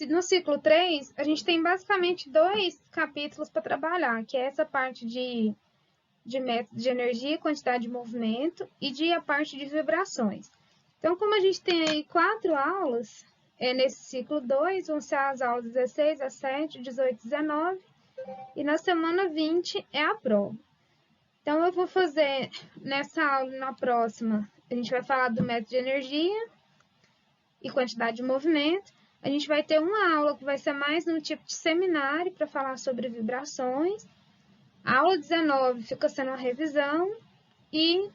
no ciclo 3, a gente tem basicamente 2 capítulos para trabalhar, que é essa parte de método de energia, quantidade de movimento e a parte de vibrações. Então, como a gente tem aí 4 aulas, nesse ciclo 2, vão ser as aulas 16, 17, 18, 19, e na semana 20 é a prova. Então, eu vou fazer nessa aula e na próxima, a gente vai falar do método de energia e quantidade de movimento. A gente vai ter uma aula que vai ser mais no tipo de seminário para falar sobre vibrações. A aula 19 fica sendo uma revisão e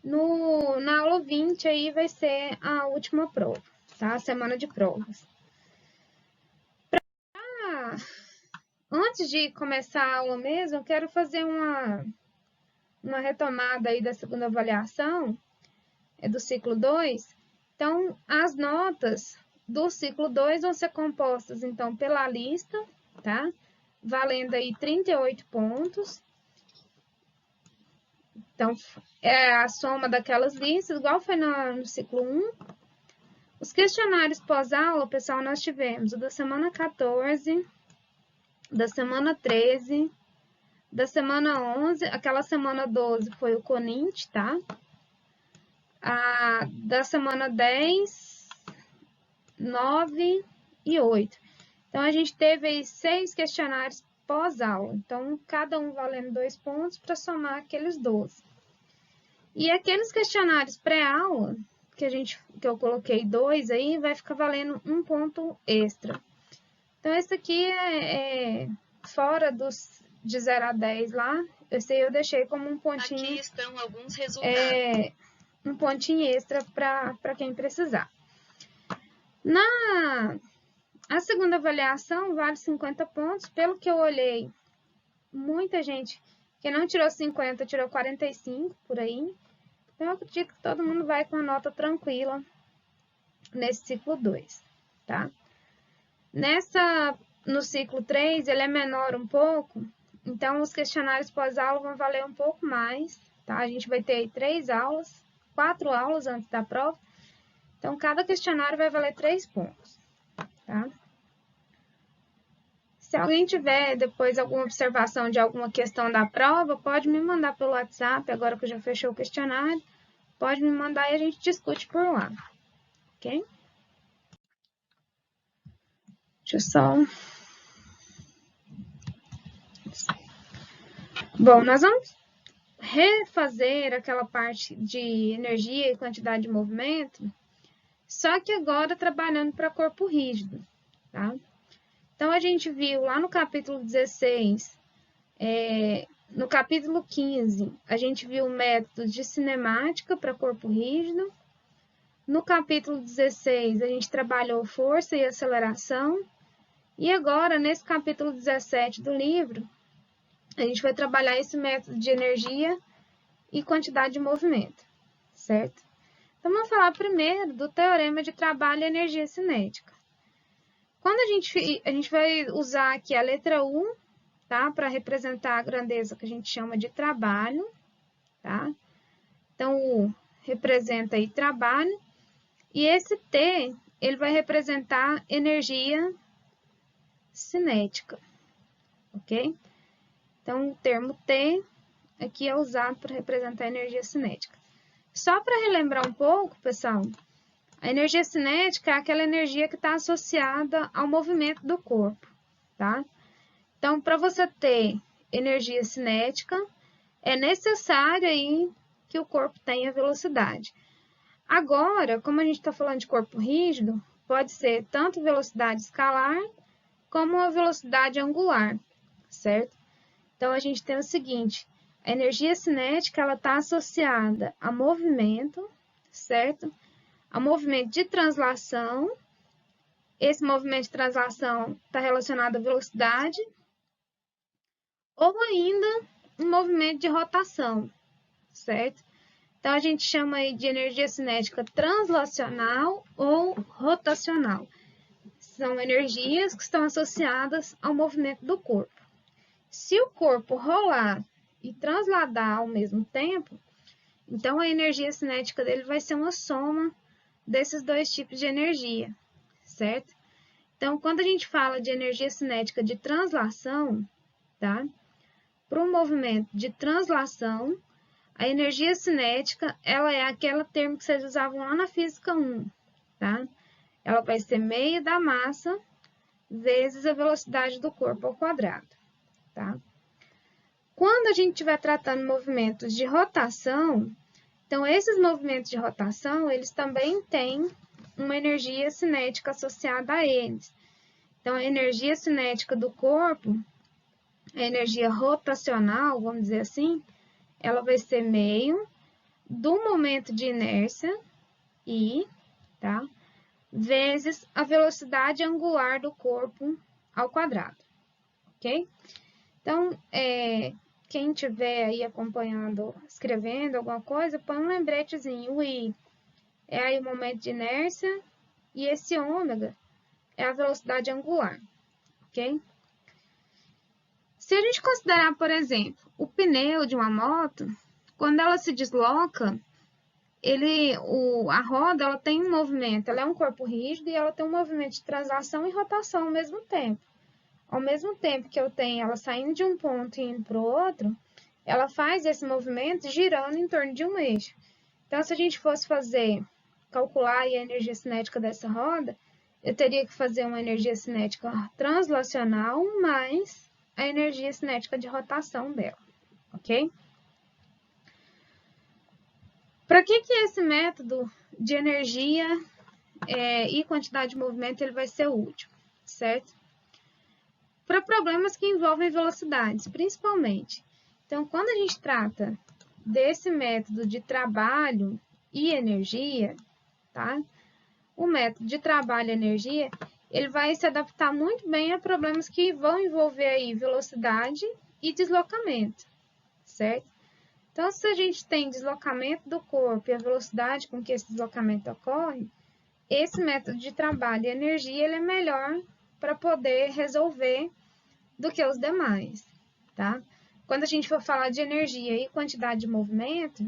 na aula 20 aí vai ser a última prova, tá? A semana de provas. Antes de começar a aula mesmo, eu quero fazer uma retomada aí da segunda avaliação, do ciclo 2. Então, as notas do ciclo 2 vão ser compostas, então, pela lista, tá? Valendo aí 38 pontos. Então, é a soma daquelas listas, igual foi no ciclo 1. Os questionários pós-aula, pessoal, nós tivemos o da semana 14, da semana 13, da semana 11, aquela semana 12 foi o CONINT, tá? Da semana 10, 9 e 8. Então, a gente teve aí 6 questionários pós-aula. Então, cada um valendo 2 pontos para somar aqueles 12. E aqueles questionários pré-aula, que eu coloquei 2 aí, vai ficar valendo 1 ponto extra. Então, esse aqui é fora dos de 0 a 10 lá. Esse aí eu deixei como um pontinho. Aqui estão alguns resultados. Um pontinho extra para quem precisar. A segunda avaliação vale 50 pontos. Pelo que eu olhei, muita gente que não tirou 50, tirou 45 por aí. Então, eu acredito que todo mundo vai com a nota tranquila nesse ciclo 2, tá? No ciclo 3, ele é menor um pouco, então os questionários pós-aula vão valer um pouco mais, tá? A gente vai ter 4 aulas antes da prova, então cada questionário vai valer 3 pontos, tá? Se alguém tiver depois alguma observação de alguma questão da prova, pode me mandar pelo WhatsApp, agora que eu já fechei o questionário, pode me mandar e a gente discute por lá, ok? Deixa eu só... Bom, nós vamos refazer aquela parte de energia e quantidade de movimento, só que agora trabalhando para corpo rígido, tá? Então, a gente viu lá no capítulo 16, no capítulo 15, a gente viu o método de cinemática para corpo rígido. No capítulo 16, a gente trabalhou força e aceleração. E agora, nesse capítulo 17 do livro, a gente vai trabalhar esse método de energia e quantidade de movimento, certo? Então, vamos falar primeiro do teorema de trabalho e energia cinética. Quando a gente vai usar aqui a letra U, tá? Para representar a grandeza que a gente chama de trabalho, tá? Então, o U representa aí trabalho, e esse T, ele vai representar energia cinética, ok? Então, o termo T aqui é usado para representar a energia cinética. Só para relembrar um pouco, pessoal, a energia cinética é aquela energia que está associada ao movimento do corpo, tá? Então, para você ter energia cinética, é necessário aí que o corpo tenha velocidade. Agora, como a gente está falando de corpo rígido, pode ser tanto velocidade escalar como a velocidade angular, certo? Então, a gente tem o seguinte, a energia cinética ela está associada a movimento, certo? A movimento de translação. Esse movimento de translação está relacionado à velocidade, ou ainda um movimento de rotação, certo? Então, a gente chama aí de energia cinética translacional ou rotacional. São energias que estão associadas ao movimento do corpo. Se o corpo rolar e transladar ao mesmo tempo, então a energia cinética dele vai ser uma soma desses 2 tipos de energia, certo? Então, quando a gente fala de energia cinética de translação, tá? Para um movimento de translação, a energia cinética, ela é aquela termo que vocês usavam lá na física 1, tá? Ela vai ser meio da massa vezes a velocidade do corpo ao quadrado, tá? Quando a gente estiver tratando movimentos de rotação, então esses movimentos de rotação, eles também têm uma energia cinética associada a eles. Então, a energia cinética do corpo, a energia rotacional, vamos dizer assim, ela vai ser meio do momento de inércia, I, tá? Vezes a velocidade angular do corpo ao quadrado, ok? Então, quem estiver aí acompanhando, escrevendo alguma coisa, põe um lembretezinho, o I é aí o momento de inércia e esse ômega é a velocidade angular, ok? Se a gente considerar, por exemplo, o pneu de uma moto, quando ela se desloca, a roda ela tem um movimento, ela é um corpo rígido e ela tem um movimento de translação e rotação ao mesmo tempo. Ao mesmo tempo que eu tenho ela saindo de um ponto e indo para o outro, ela faz esse movimento girando em torno de um eixo. Então, se a gente fosse calcular a energia cinética dessa roda, eu teria que fazer uma energia cinética translacional mais a energia cinética de rotação dela, ok? Para que esse método de energia e quantidade de movimento ele vai ser útil, certo? Para problemas que envolvem velocidades, principalmente. Então, quando a gente trata desse método de trabalho e energia, tá? O método de trabalho e energia, ele vai se adaptar muito bem a problemas que vão envolver aí velocidade e deslocamento, certo? Então, se a gente tem deslocamento do corpo e a velocidade com que esse deslocamento ocorre, esse método de trabalho e energia ele é melhor para poder resolver do que os demais, tá? Quando a gente for falar de energia e quantidade de movimento,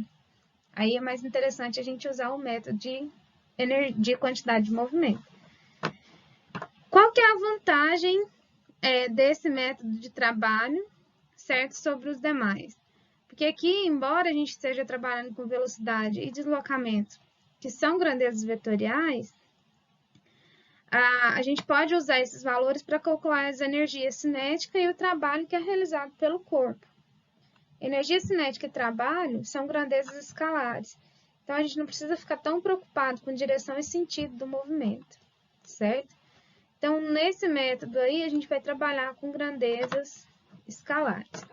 aí é mais interessante a gente usar o método de quantidade de movimento. Qual que é a vantagem desse método de trabalho, certo, sobre os demais? Porque aqui, embora a gente esteja trabalhando com velocidade e deslocamento, que são grandezas vetoriais, a gente pode usar esses valores para calcular as energias cinéticas e o trabalho que é realizado pelo corpo. Energia cinética e trabalho são grandezas escalares. Então, a gente não precisa ficar tão preocupado com direção e sentido do movimento, certo? Então, nesse método aí, a gente vai trabalhar com grandezas escalares.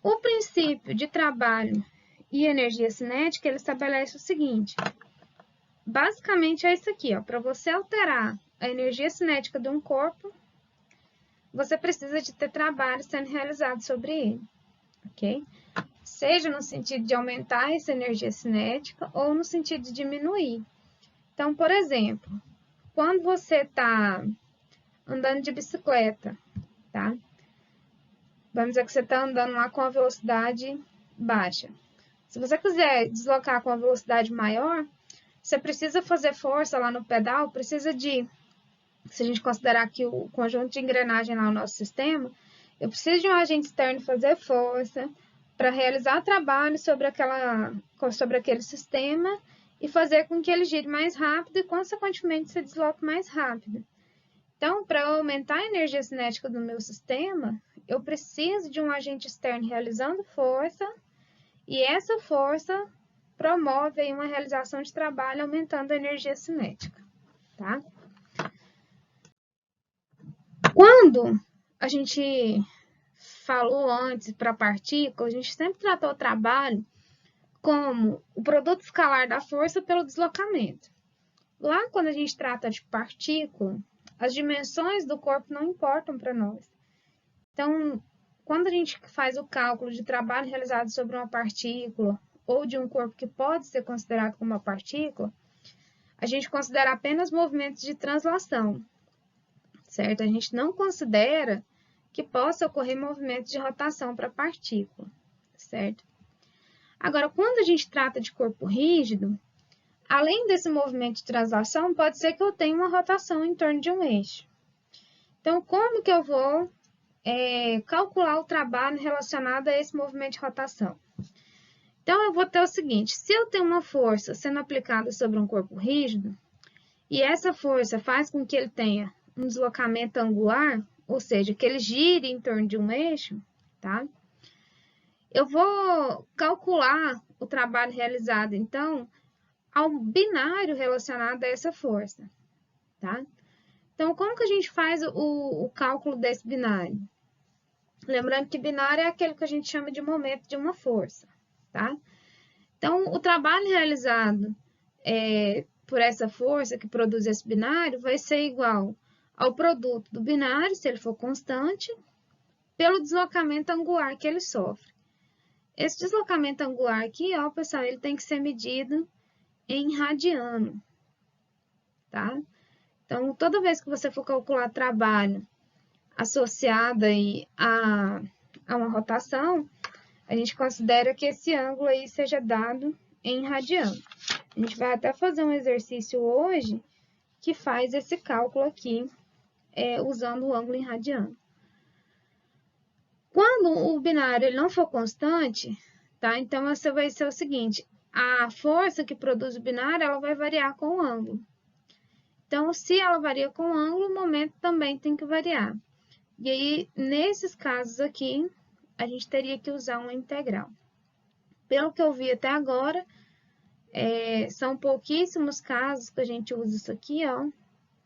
O princípio de trabalho e energia cinética, ele estabelece o seguinte. Basicamente, é isso aqui, ó. Para você alterar a energia cinética de um corpo, você precisa de ter trabalho sendo realizado sobre ele, ok? Seja no sentido de aumentar essa energia cinética ou no sentido de diminuir. Então, por exemplo, quando você está andando de bicicleta, tá? Vamos dizer que você está andando lá com a velocidade baixa. Se você quiser deslocar com a velocidade maior, você precisa fazer força lá no pedal, precisa de, se a gente considerar aqui o conjunto de engrenagem lá no nosso sistema, eu preciso de um agente externo fazer força para realizar trabalho sobre aquele sistema e fazer com que ele gire mais rápido e, consequentemente, se desloque mais rápido. Então, para aumentar a energia cinética do meu sistema, eu preciso de um agente externo realizando força e essa força promove aí uma realização de trabalho aumentando a energia cinética, tá? Quando a gente falou antes para partícula, a gente sempre tratou o trabalho como o produto escalar da força pelo deslocamento. Lá, quando a gente trata de partícula, as dimensões do corpo não importam para nós. Então, quando a gente faz o cálculo de trabalho realizado sobre uma partícula ou de um corpo que pode ser considerado como uma partícula, a gente considera apenas movimentos de translação, certo? A gente não considera que possa ocorrer movimentos de rotação para a partícula, certo? Agora, quando a gente trata de corpo rígido, além desse movimento de translação, pode ser que eu tenha uma rotação em torno de um eixo. Então, como que eu vou calcular o trabalho relacionado a esse movimento de rotação? Então, eu vou ter o seguinte, se eu tenho uma força sendo aplicada sobre um corpo rígido, e essa força faz com que ele tenha um deslocamento angular, ou seja, que ele gire em torno de um eixo, tá? Eu vou calcular o trabalho realizado, então, ao binário relacionado a essa força, tá? Então, como que a gente faz o cálculo desse binário? Lembrando que binário é aquele que a gente chama de momento de uma força, tá? Então, o trabalho realizado por essa força que produz esse binário vai ser igual ao produto do binário, se ele for constante, pelo deslocamento angular que ele sofre. Esse deslocamento angular aqui, ó, pessoal, ele tem que ser medido em radiano, tá? Então, toda vez que você for calcular trabalho associado aí a uma rotação, a gente considera que esse ângulo aí seja dado em radiano. A gente vai até fazer um exercício hoje que faz esse cálculo aqui, usando o ângulo em radiano. Quando o binário ele não for constante, tá? Então, essa vai ser o seguinte, a força que produz o binário, ela vai variar com o ângulo. Então, se ela varia com o ângulo, o momento também tem que variar. E aí, nesses casos aqui, a gente teria que usar uma integral. Pelo que eu vi até agora, são pouquíssimos casos que a gente usa isso aqui, ó.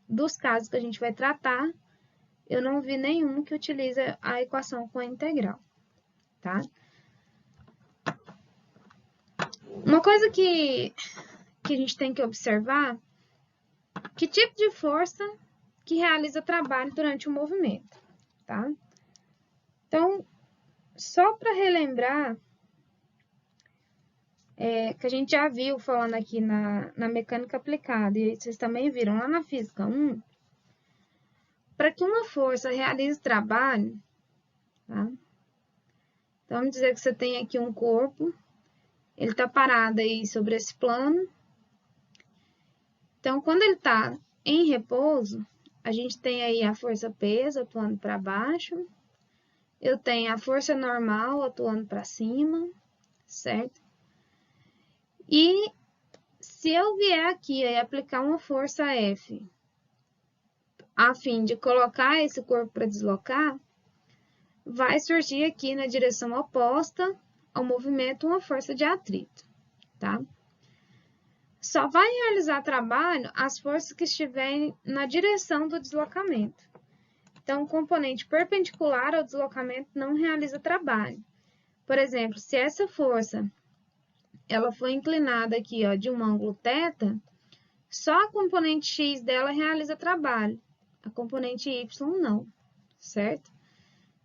Dos casos que a gente vai tratar, eu não vi nenhum que utiliza a equação com a integral, tá? Uma coisa que a gente tem que observar, que tipo de força que realiza trabalho durante o movimento, tá? Então, só para relembrar, que a gente já viu falando aqui na mecânica aplicada, e vocês também viram lá na física 1, para que uma força realize trabalho, tá? Então, vamos dizer que você tem aqui um corpo, ele está parado aí sobre esse plano. Então, quando ele está em repouso, a gente tem aí a força peso atuando para baixo, eu tenho a força normal atuando para cima, certo? E se eu vier aqui e aplicar uma força F, a fim de colocar esse corpo para deslocar, vai surgir aqui na direção oposta ao movimento uma força de atrito, tá? Só vai realizar trabalho as forças que estiverem na direção do deslocamento. Então, o componente perpendicular ao deslocamento não realiza trabalho. Por exemplo, se essa força ela foi inclinada aqui, ó, de um ângulo θ, só a componente x dela realiza trabalho, a componente y não, certo?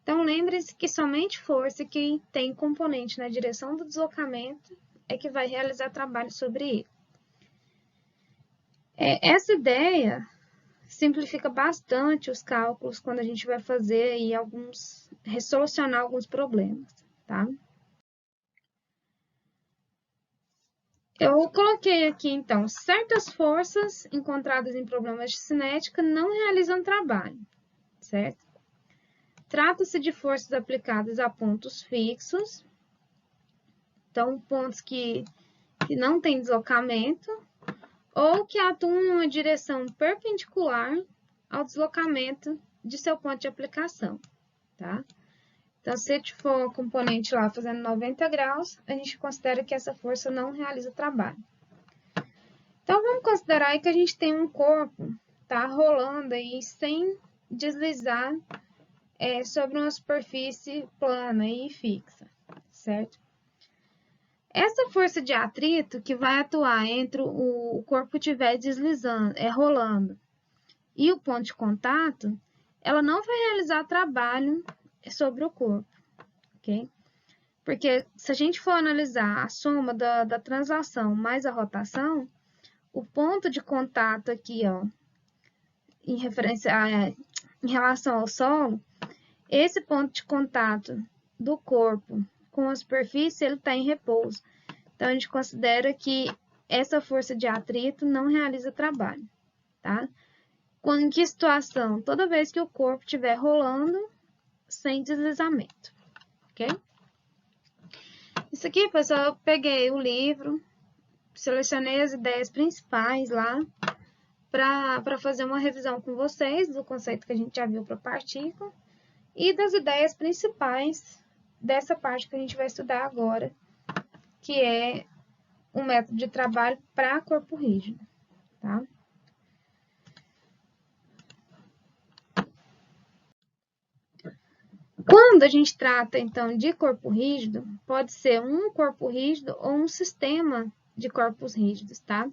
Então, lembre-se que somente força que tem componente na direção do deslocamento é que vai realizar trabalho sobre ele. Essa ideia simplifica bastante os cálculos quando a gente vai fazer aí resolucionar alguns problemas, tá? Eu coloquei aqui, então, certas forças encontradas em problemas de cinética não realizam trabalho, certo? Trata-se de forças aplicadas a pontos fixos, então, pontos que não têm deslocamento, ou que atuam em uma direção perpendicular ao deslocamento de seu ponto de aplicação, tá? Então, se for um componente lá fazendo 90 graus, a gente considera que essa força não realiza trabalho. Então, vamos considerar aí que a gente tem um corpo, tá, rolando aí sem deslizar sobre uma superfície plana e fixa, certo? Essa força de atrito que vai atuar entre o corpo que estiver deslizando, rolando, e o ponto de contato, ela não vai realizar trabalho sobre o corpo, ok? Porque se a gente for analisar a soma da translação mais a rotação, o ponto de contato aqui, ó, em relação ao solo, esse ponto de contato do corpo com a superfície, ele está em repouso. Então, a gente considera que essa força de atrito não realiza trabalho, tá? Em que situação? Toda vez que o corpo estiver rolando sem deslizamento, ok? Isso aqui, pessoal, eu peguei o livro, selecionei as ideias principais lá para fazer uma revisão com vocês do conceito que a gente já viu para partícula e das ideias principais dessa parte que a gente vai estudar agora, que é um método de trabalho para corpo rígido, tá? Quando a gente trata, então, de corpo rígido, pode ser um corpo rígido ou um sistema de corpos rígidos, tá?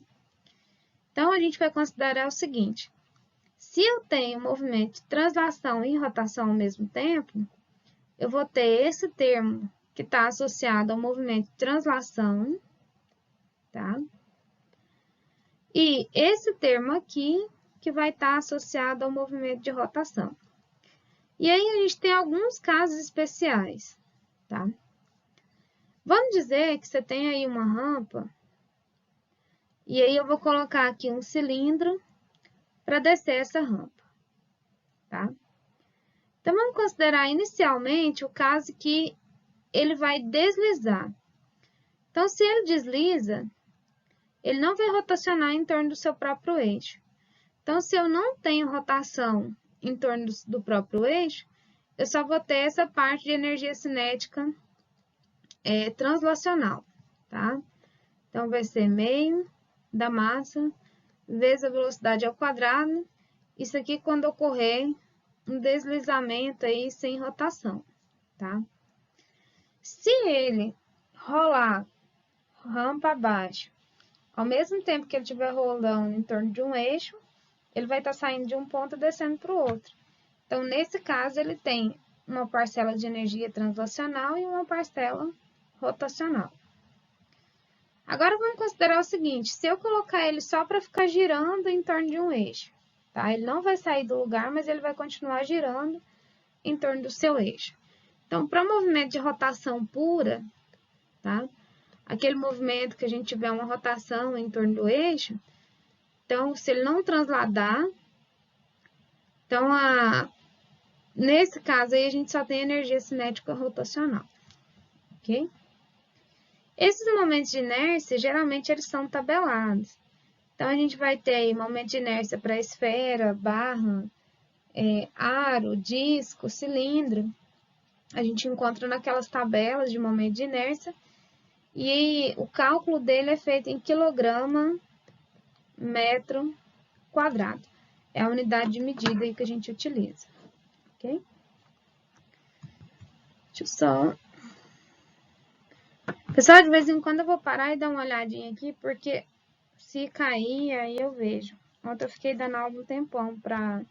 Então, a gente vai considerar o seguinte: se eu tenho movimento de translação e rotação ao mesmo tempo, eu vou ter esse termo que está associado ao movimento de translação, tá? E esse termo aqui que vai estar associado ao movimento de rotação. E aí a gente tem alguns casos especiais, tá? Vamos dizer que você tem aí uma rampa, e aí eu vou colocar aqui um cilindro para descer essa rampa, tá? Então, vamos considerar inicialmente o caso que ele vai deslizar. Então, se ele desliza, ele não vai rotacionar em torno do seu próprio eixo. Então, se eu não tenho rotação em torno do próprio eixo, eu só vou ter essa parte de energia cinética translacional, tá? Então, vai ser meio da massa vezes a velocidade ao quadrado. Isso aqui quando ocorrer um deslizamento aí sem rotação, tá? Se ele rolar rampa abaixo, ao mesmo tempo que ele estiver rolando em torno de um eixo, ele vai estar saindo de um ponto e descendo para o outro. Então, nesse caso, ele tem uma parcela de energia translacional e uma parcela rotacional. Agora, vamos considerar o seguinte: se eu colocar ele só para ficar girando em torno de um eixo, tá? Ele não vai sair do lugar, mas ele vai continuar girando em torno do seu eixo. Então, para movimento de rotação pura, tá? Aquele movimento que a gente tiver uma rotação em torno do eixo, então, se ele não transladar, então, nesse caso aí, a gente só tem energia cinética rotacional, ok? Esses momentos de inércia, geralmente, eles são tabelados. Então, a gente vai ter aí momento de inércia para esfera, barra, aro, disco, cilindro. A gente encontra naquelas tabelas de momento de inércia. E o cálculo dele é feito em quilograma metro quadrado. É a unidade de medida aí que a gente utiliza, ok? Deixa eu só... Pessoal, de vez em quando eu vou parar e dar uma olhadinha aqui, porque se cair, aí eu vejo. Ontem eu fiquei dando aula um tempão pra...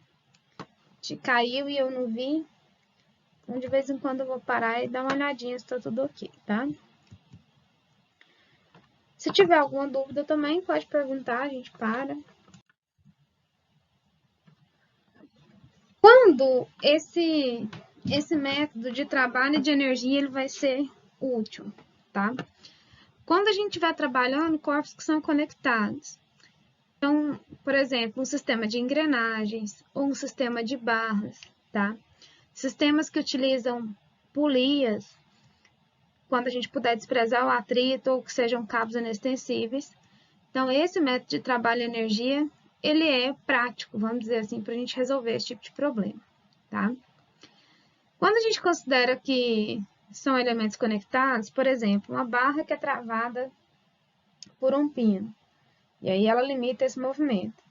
Caiu e eu não vi. Então, de vez em quando eu vou parar e dar uma olhadinha se tá tudo ok, tá? Se tiver alguma dúvida também, pode perguntar, a gente para. Quando esse método de trabalho de energia ele vai ser útil, tá? Quando a gente estiver trabalhando corpos que são conectados. Então, por exemplo, um sistema de engrenagens ou um sistema de barras, tá? Sistemas que utilizam polias, quando a gente puder desprezar o atrito ou que sejam cabos inextensíveis. Então, esse método de trabalho de energia, ele é prático, vamos dizer assim, para a gente resolver esse tipo de problema, tá? Quando a gente considera que são elementos conectados, por exemplo, uma barra que é travada por um pino, e aí ela limita esse movimento.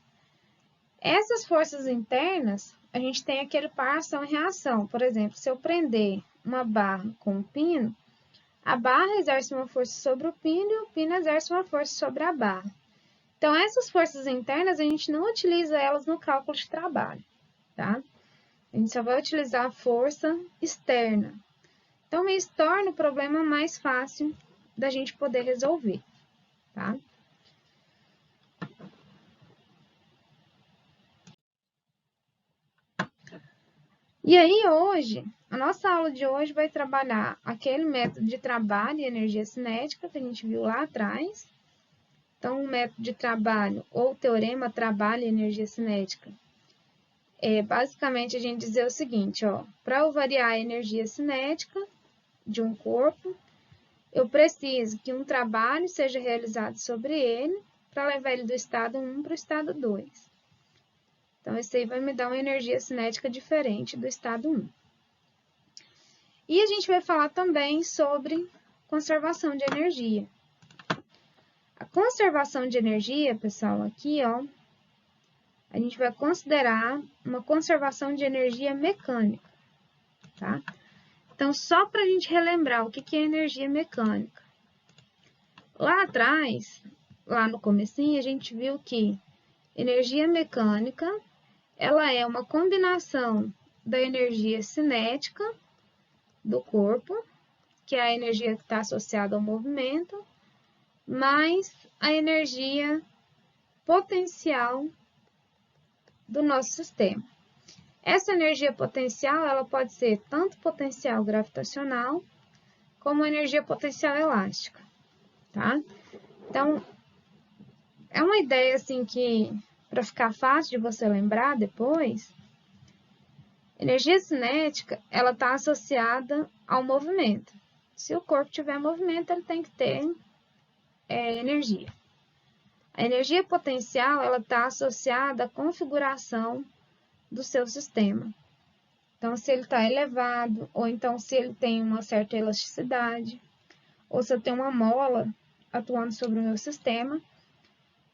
Essas forças internas, a gente tem aquele par ação e reação. Por exemplo, se eu prender uma barra com um pino, a barra exerce uma força sobre o pino e o pino exerce uma força sobre a barra. Então, essas forças internas, a gente não utiliza elas no cálculo de trabalho, tá? A gente só vai utilizar a força externa. Então, isso torna o problema mais fácil da gente poder resolver, tá? E aí, hoje, a nossa aula de hoje vai trabalhar aquele método de trabalho e energia cinética que a gente viu lá atrás. Então, o método de trabalho ou teorema trabalho e energia cinética é basicamente a gente dizer o seguinte, ó, para eu variar a energia cinética de um corpo, eu preciso que um trabalho seja realizado sobre ele para levar ele do estado 1 para o estado 2. Então, isso aí vai me dar uma energia cinética diferente do estado 1. E a gente vai falar também sobre conservação de energia. A conservação de energia, pessoal, aqui, ó, a gente vai considerar uma conservação de energia mecânica, tá? Então, só para a gente relembrar o que é energia mecânica. Lá atrás, lá no comecinho, a gente viu que energia mecânica, ela é uma combinação da energia cinética do corpo, que é a energia que está associada ao movimento, mais a energia potencial do nosso sistema. Essa energia potencial, ela pode ser tanto potencial gravitacional, como energia potencial elástica, tá? Então, é uma ideia assim que, para ficar fácil de você lembrar depois, energia cinética, ela está associada ao movimento. Se o corpo tiver movimento, ele tem que ter energia. A energia potencial, ela está associada à configuração do seu sistema. Então, se ele está elevado, ou então se ele tem uma certa elasticidade, ou se eu tenho uma mola atuando sobre o meu sistema.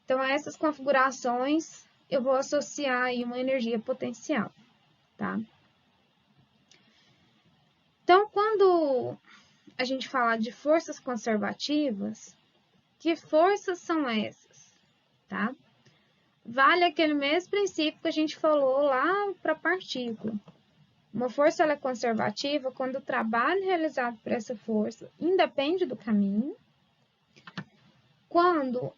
Então, a essas configurações, eu vou associar aí uma energia potencial, tá? Então, quando a gente fala de forças conservativas, que forças são essas, tá? Vale aquele mesmo princípio que a gente falou lá para a partícula. Uma força ela é conservativa quando o trabalho realizado por essa força independe do caminho. Quando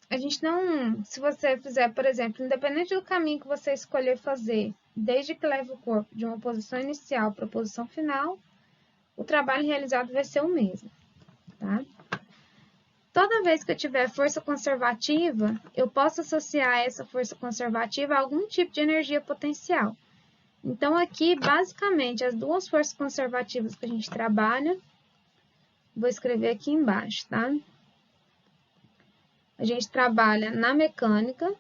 a gente não... Se você fizer, por exemplo, independente do caminho que você escolher fazer, desde que leve o corpo de uma posição inicial para a posição final, o trabalho realizado vai ser o mesmo, tá? Toda vez que eu tiver força conservativa, eu posso associar essa força conservativa a algum tipo de energia potencial. Então, aqui, basicamente, as duas forças conservativas que a gente trabalha, vou escrever aqui embaixo, tá? A gente trabalha na mecânica,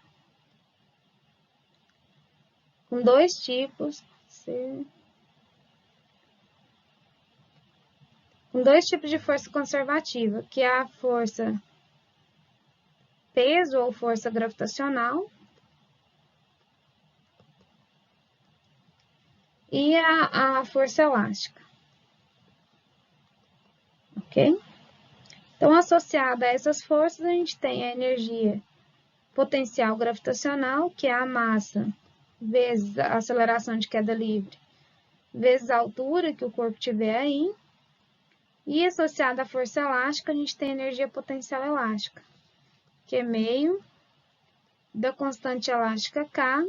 com dois tipos, com dois tipos de força conservativa, que é a força peso ou força gravitacional e a força elástica, ok? Então, associada a essas forças, a gente tem a energia potencial gravitacional, que é a massa vezes a aceleração de queda livre, vezes a altura que o corpo tiver aí. E associada à força elástica, a gente tem a energia potencial elástica, que é meio da constante elástica K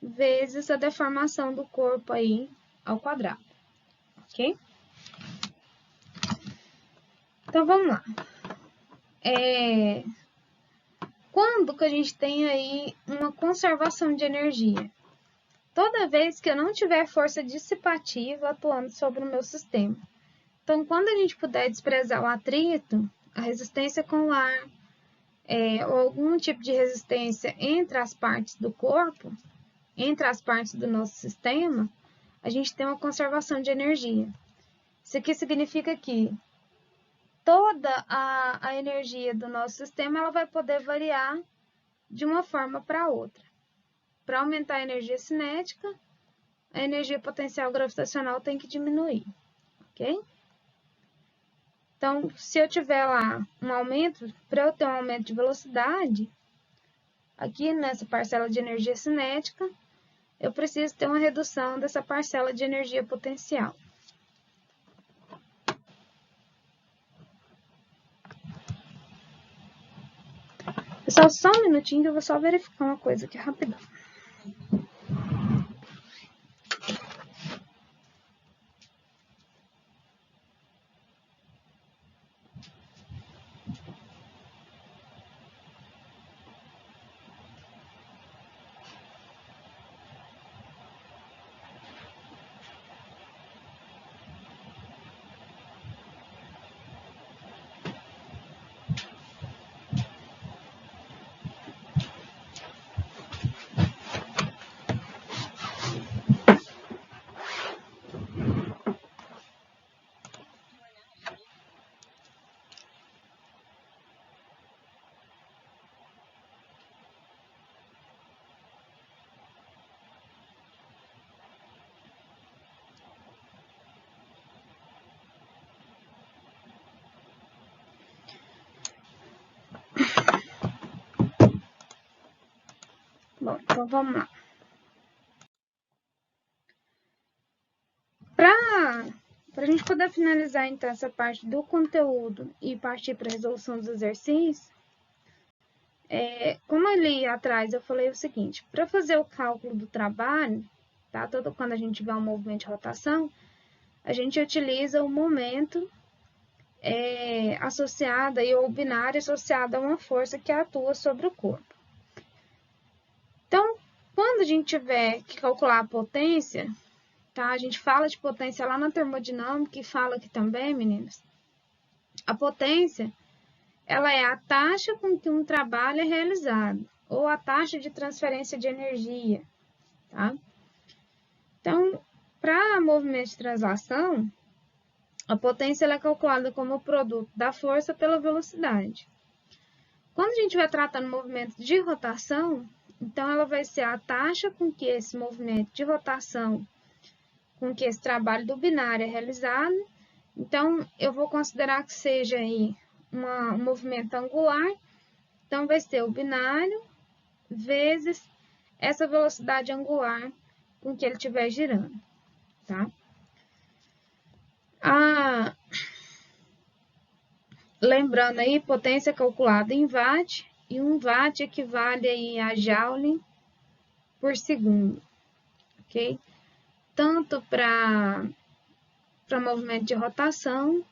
vezes a deformação do corpo aí ao quadrado, ok? Então, vamos lá. Quando que a gente tem aí uma conservação de energia? Toda vez que eu não tiver força dissipativa atuando sobre o meu sistema. Então, quando a gente puder desprezar o atrito, a resistência com o ar, ou algum tipo de resistência entre as partes do corpo, entre as partes do nosso sistema, a gente tem uma conservação de energia. Isso aqui significa que toda a energia do nosso sistema ela vai poder variar de uma forma para outra. Para aumentar a energia cinética, a energia potencial gravitacional tem que diminuir, ok? Então, se eu tiver lá um aumento, para eu ter um aumento de velocidade, aqui nessa parcela de energia cinética, eu preciso ter uma redução dessa parcela de energia potencial. Pessoal, só um minutinho, eu vou só verificar uma coisa aqui rapidão. Bom, então vamos lá. Para a gente poder finalizar, então, essa parte do conteúdo e partir para a resolução dos exercícios, como ali atrás eu falei o seguinte, para fazer o cálculo do trabalho, tá? Quando a gente tiver um movimento de rotação, a gente utiliza o momento associado ou binário associado a uma força que atua sobre o corpo. Então, quando a gente tiver que calcular a potência, tá? A gente fala de potência lá na termodinâmica e fala aqui também, meninas. A potência, ela é a taxa com que um trabalho é realizado, ou a taxa de transferência de energia, tá? Então, para movimento de translação, a potência ela é calculada como o produto da força pela velocidade. Quando a gente vai tratar no movimento de rotação, então ela vai ser a taxa com que esse movimento de rotação, com que esse trabalho do binário é realizado. Então, eu vou considerar que seja aí um movimento angular. Então, vai ser o binário vezes essa velocidade angular com que ele estiver girando, tá? Lembrando aí, potência calculada em watt, e 1 watt equivale aí a joule por segundo, ok? Tanto para movimento de rotação,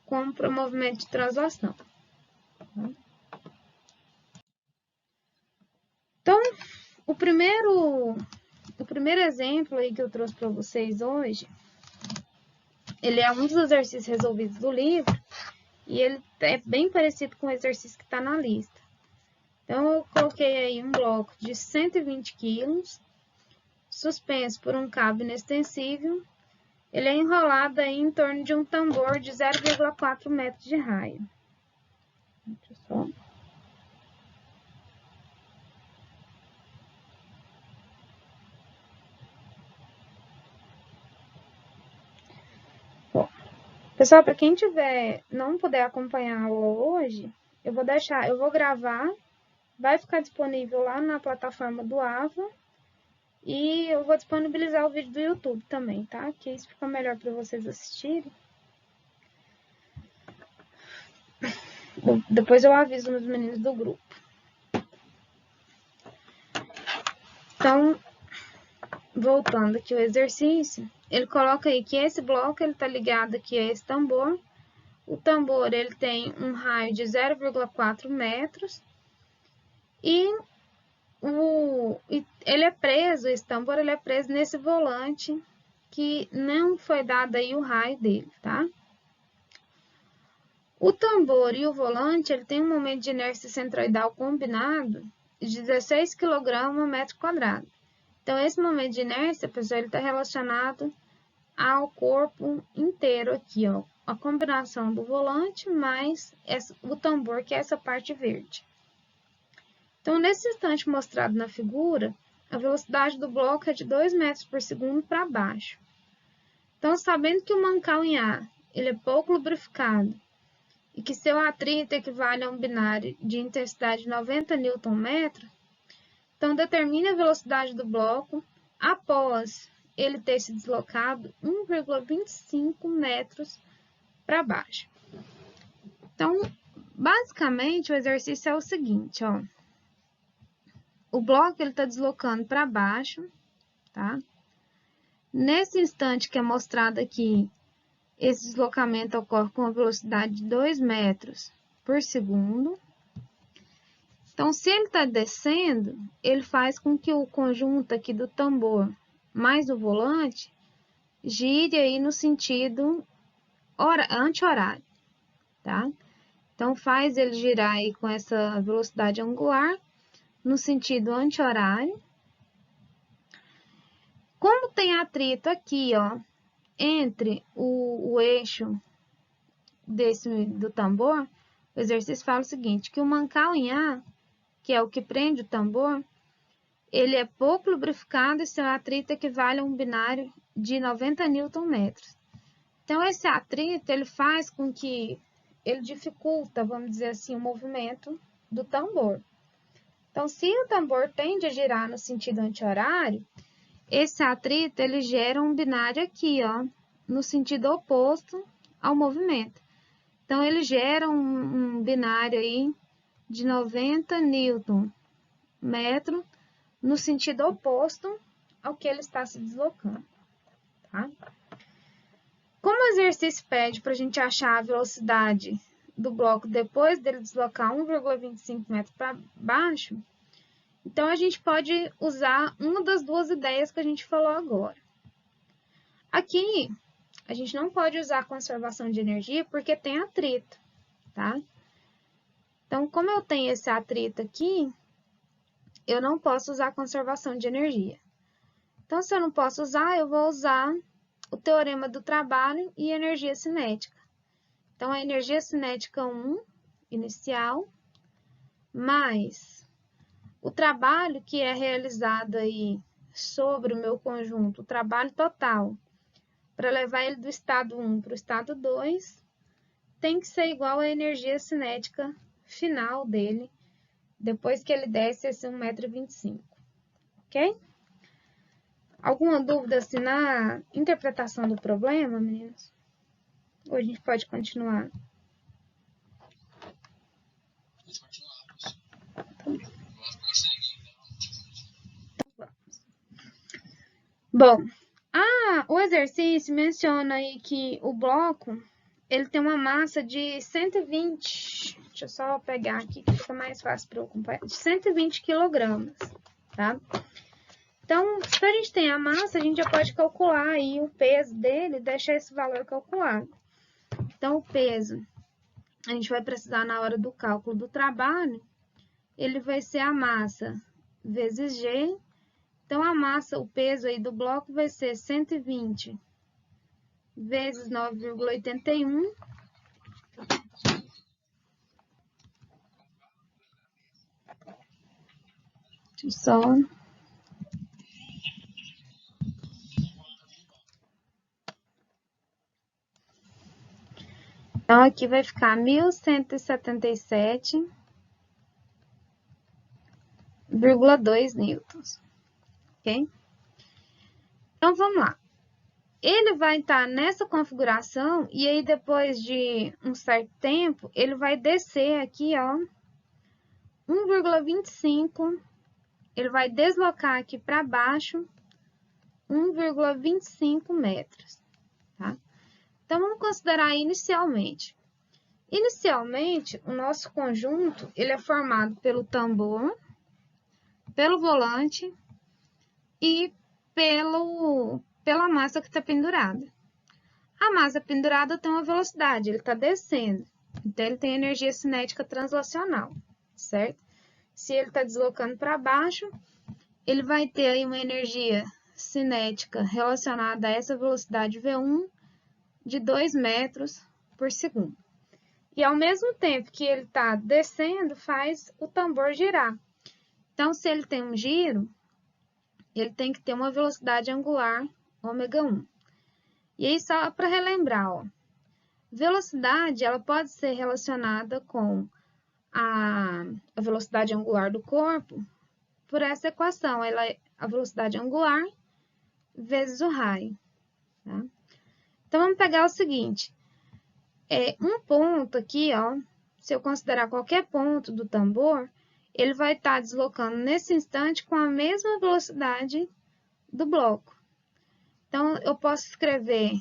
como para movimento de translação. Tá? Então, o primeiro exemplo aí que eu trouxe para vocês hoje, ele é um dos exercícios resolvidos do livro, e ele é bem parecido com o exercício que está na lista. Então, eu coloquei aí um bloco de 120 quilos, suspenso por um cabo inextensível. Ele é enrolado aí em torno de um tambor de 0,4 metros de raio. Deixa eu só... Bom, pessoal, para quem não puder acompanhar a aula hoje, eu vou gravar, vai ficar disponível lá na plataforma do AVA, e eu vou disponibilizar o vídeo do YouTube também, tá? Que isso fica melhor para vocês assistirem. Bom, depois eu aviso nos meninos do grupo. Então, voltando aqui ao exercício, ele coloca aí que esse bloco ele tá ligado aqui a esse tambor. O tambor ele tem um raio de 0,4 metros e ele é preso, esse tambor ele é preso nesse volante que não foi dado aí o raio dele, tá? O tambor e o volante ele tem um momento de inércia centroidal combinado de 16 kg a metro quadrado. Então, esse momento de inércia, pessoal, ele está relacionado ao corpo inteiro aqui, ó. A combinação do volante mais o tambor, que é essa parte verde. Então, nesse instante mostrado na figura, a velocidade do bloco é de 2 metros por segundo para baixo. Então, sabendo que o mancal em A ele é pouco lubrificado e que seu atrito equivale a um binário de intensidade de 90 Nm, então determine a velocidade do bloco após ele ter se deslocado 1,25 metros para baixo. Então, basicamente, o exercício é o seguinte, ó. O bloco ele está deslocando para baixo, tá? Nesse instante que é mostrado aqui, esse deslocamento ocorre com a velocidade de 2 metros por segundo. Então, se ele está descendo, ele faz com que o conjunto aqui do tambor mais o volante gire aí no sentido anti-horário, tá? Então, faz ele girar aí com essa velocidade angular no sentido anti-horário. Como tem atrito aqui, ó, entre o eixo do tambor, o exercício fala o seguinte, que o mancal em A, que é o que prende o tambor, ele é pouco lubrificado e seu atrito equivale a um binário de 90 Nm. Então, esse atrito, ele faz com que ele dificulta, vamos dizer assim, o movimento do tambor. Então, se o tambor tende a girar no sentido anti-horário, esse atrito ele gera um binário aqui, ó, no sentido oposto ao movimento. Então, ele gera um binário aí de 90 Nm no sentido oposto ao que ele está se deslocando, tá? Como o exercício pede para a gente achar a velocidade do bloco depois dele deslocar 1,25 metros para baixo, então a gente pode usar uma das duas ideias que a gente falou agora. Aqui, a gente não pode usar conservação de energia porque tem atrito, tá? Então, como eu tenho esse atrito aqui, eu não posso usar conservação de energia. Então, se eu não posso usar, eu vou usar o teorema do trabalho e energia cinética. Então, a energia cinética 1, inicial, mais o trabalho que é realizado aí sobre o meu conjunto, o trabalho total, para levar ele do estado 1 para o estado 2, tem que ser igual à energia cinética final dele, depois que ele desce esse 1,25 m, ok? Alguma dúvida assim, na interpretação do problema, meninos? Ou a gente pode continuar? Pode continuar, professor. Eu acho que eu segui, então. Bom, o exercício menciona aí que o bloco ele tem uma massa de 120, deixa eu só pegar aqui que fica mais fácil para eu acompanhar, de 120 kg, tá? Então, se a gente tem a massa, a gente já pode calcular aí o peso dele e deixar esse valor calculado. Então, o peso, a gente vai precisar na hora do cálculo do trabalho, ele vai ser a massa vezes G. Então, a massa, o peso aí do bloco vai ser 120 vezes 9,81. Só. Então, aqui vai ficar 1.177,2 newtons, ok? Então, vamos lá. Ele vai estar nessa configuração e aí depois de um certo tempo, ele vai descer aqui, ó, 1,25, ele vai deslocar aqui para baixo 1,25 metros, tá? Então, vamos considerar inicialmente. Inicialmente, o nosso conjunto, ele é formado pelo tambor, pelo volante e pela massa que está pendurada. A massa pendurada tem uma velocidade, ele está descendo. Então, ele tem energia cinética translacional, certo? Se ele está deslocando para baixo, ele vai ter aí uma energia cinética relacionada a essa velocidade V1 de 2 metros por segundo. E ao mesmo tempo que ele está descendo, faz o tambor girar. Então, se ele tem um giro, ele tem que ter uma velocidade angular ômega 1. E aí, só para relembrar, ó, velocidade ela pode ser relacionada com a velocidade angular do corpo por essa equação. Ela é a velocidade angular vezes o raio. Tá? Então, vamos pegar o seguinte. Um ponto aqui, ó, se eu considerar qualquer ponto do tambor, ele vai estar deslocando nesse instante com a mesma velocidade do bloco. Então, eu posso escrever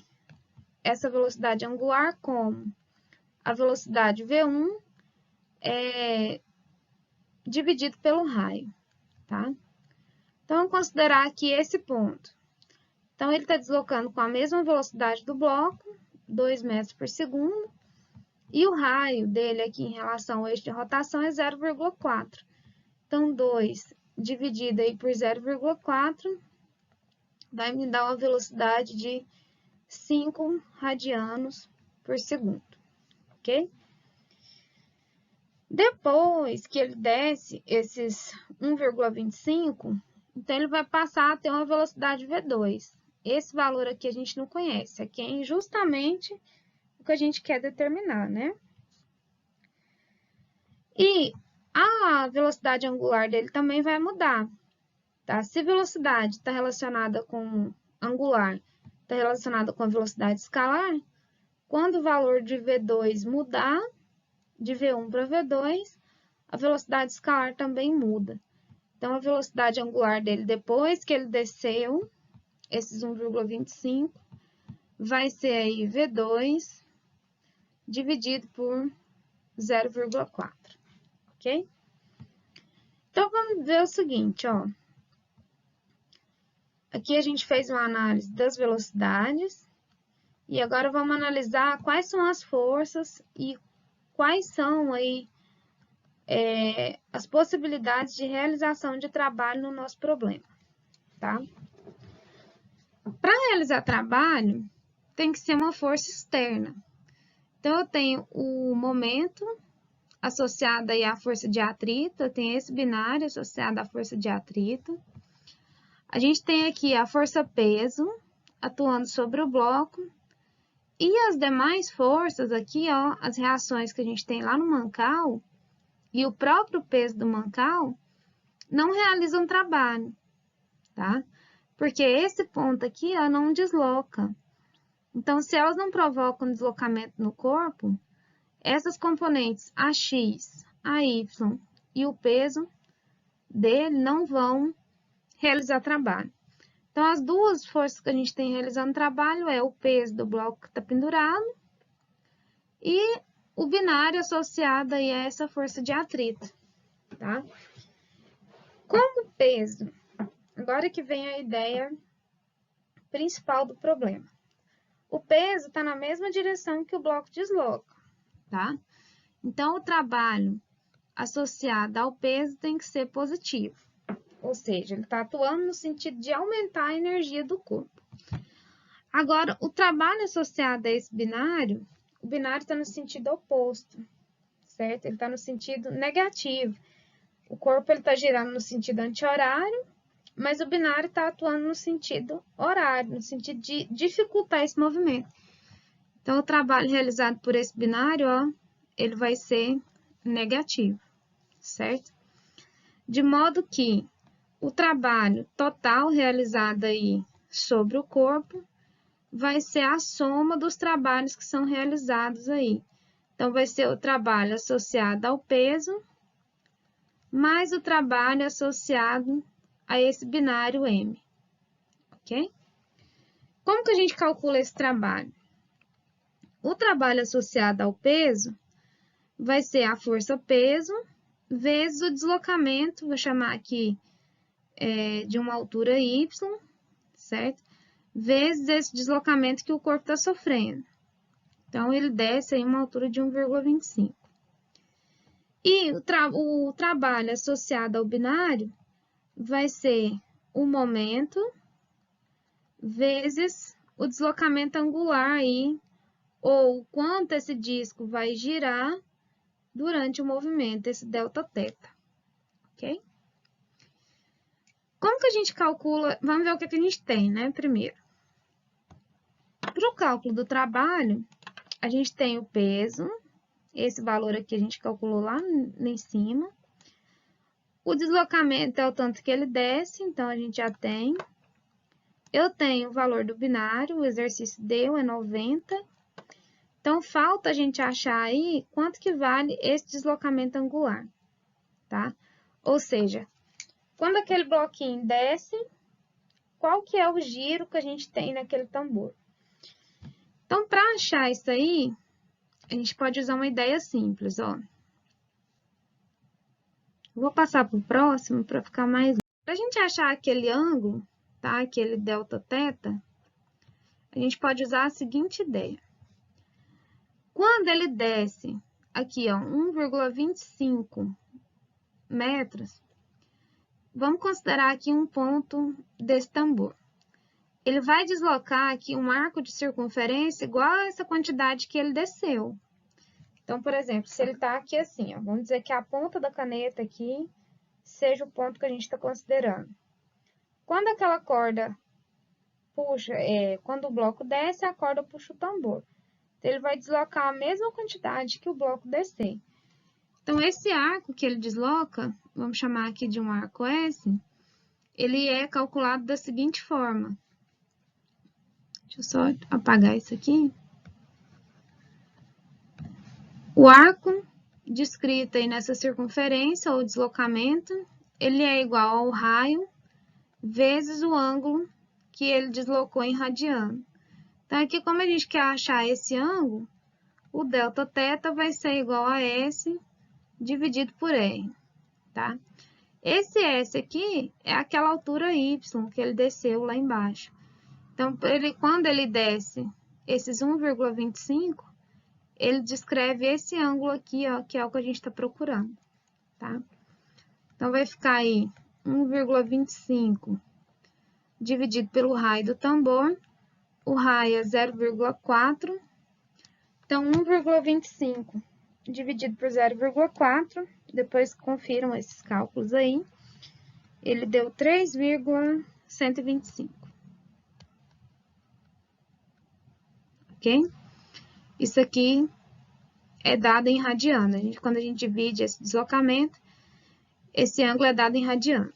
essa velocidade angular como a velocidade V1 dividido pelo raio, tá? Então, vamos considerar aqui esse ponto. Então, ele está deslocando com a mesma velocidade do bloco, 2 metros por segundo, e o raio dele aqui em relação ao eixo de rotação é 0,4. Então, 2 dividido aí por 0,4 vai me dar uma velocidade de 5 radianos por segundo, ok? Depois que ele desce esses 1,25, então ele vai passar a ter uma velocidade V2. Esse valor aqui a gente não conhece, aqui é justamente o que a gente quer determinar, né? E A velocidade angular dele também vai mudar, tá? Se velocidade está relacionada com angular, está relacionada com a velocidade escalar, quando o valor de V2 mudar, de V1 para V2, a velocidade escalar também muda. Então, a velocidade angular dele, depois que ele desceu, esses 1,25, vai ser aí V2 dividido por 0,4, ok? Então, vamos ver o seguinte, ó. Aqui a gente fez uma análise das velocidades e agora vamos analisar quais são as forças e quais são aí as possibilidades de realização de trabalho no nosso problema, tá? Para realizar trabalho, tem que ser uma força externa. Então, eu tenho o momento associado aí à força de atrito, eu tenho esse binário associado à força de atrito. A gente tem aqui a força-peso atuando sobre o bloco. E as demais forças aqui, ó, as reações que a gente tem lá no mancal e o próprio peso do mancal não realizam trabalho, tá? Porque esse ponto aqui, ó, não desloca. Então, se elas não provocam deslocamento no corpo, essas componentes AX, AY e o peso dele não vão realizar trabalho. Então, as duas forças que a gente tem realizando trabalho é o peso do bloco que está pendurado e o binário associado aí a essa força de atrito, tá? Como peso, agora que vem a ideia principal do problema. O peso está na mesma direção que o bloco desloca, tá? Então, o trabalho associado ao peso tem que ser positivo. Ou seja, ele está atuando no sentido de aumentar a energia do corpo. Agora, o trabalho associado a esse binário, o binário está no sentido oposto, certo? Ele está no sentido negativo. O corpo está girando no sentido anti-horário, mas o binário está atuando no sentido horário, no sentido de dificultar esse movimento. Então, o trabalho realizado por esse binário, ó, ele vai ser negativo, certo? De modo que o trabalho total realizado aí sobre o corpo vai ser a soma dos trabalhos que são realizados aí. Então, vai ser o trabalho associado ao peso, mais o trabalho associado a esse binário M, ok? Como que a gente calcula esse trabalho? O trabalho associado ao peso vai ser a força-peso vezes o deslocamento, vou chamar aqui de uma altura y, certo? Vezes esse deslocamento que o corpo está sofrendo. Então, ele desce em uma altura de 1,25. E o trabalho associado ao binário vai ser o momento vezes o deslocamento angular aí, ou quanto esse disco vai girar durante o movimento, esse delta θ, ok? Como que a gente calcula? Vamos ver o que a gente tem, né, primeiro. Para o cálculo do trabalho, a gente tem o peso, esse valor aqui a gente calculou lá em cima. O deslocamento é o tanto que ele desce, então a gente já tem. Eu tenho o valor do binário, o exercício deu, é 90. Então, falta a gente achar aí quanto que vale esse deslocamento angular, tá? Ou seja, quando aquele bloquinho desce, qual que é o giro que a gente tem naquele tambor? Então, para achar isso aí, a gente pode usar uma ideia simples, ó. Vou passar para o próximo para ficar mais... Para a gente achar aquele ângulo, tá? Aquele delta θ, a gente pode usar a seguinte ideia. Quando ele desce aqui, ó, 1,25 metros, vamos considerar aqui um ponto desse tambor. Ele vai deslocar aqui um arco de circunferência igual a essa quantidade que ele desceu. Então, por exemplo, se ele está aqui assim, ó, vamos dizer que a ponta da caneta aqui seja o ponto que a gente está considerando. Quando aquela corda puxa, quando o bloco desce, a corda puxa o tambor. Então, ele vai deslocar a mesma quantidade que o bloco descer. Então, esse arco que ele desloca, vamos chamar aqui de um arco S, ele é calculado da seguinte forma. Deixa eu só apagar isso aqui. O arco descrito aí nessa circunferência ou deslocamento, ele é igual ao raio vezes o ângulo que ele deslocou em radiano. Então, aqui, como a gente quer achar esse ângulo, o delta θ vai ser igual a S dividido por R, tá? Esse S aqui é aquela altura Y que ele desceu lá embaixo. Então, quando ele desce esses 1,25, ele descreve esse ângulo aqui, ó, que é o que a gente está procurando, tá? Então, vai ficar aí 1,25 dividido pelo raio do tambor. O raio é 0,4. Então, 1,25 dividido por 0,4, depois confiram esses cálculos aí, ele deu 3,125. Ok? Isso aqui é dado em radiano. Quando a gente divide esse deslocamento, esse ângulo é dado em radiano.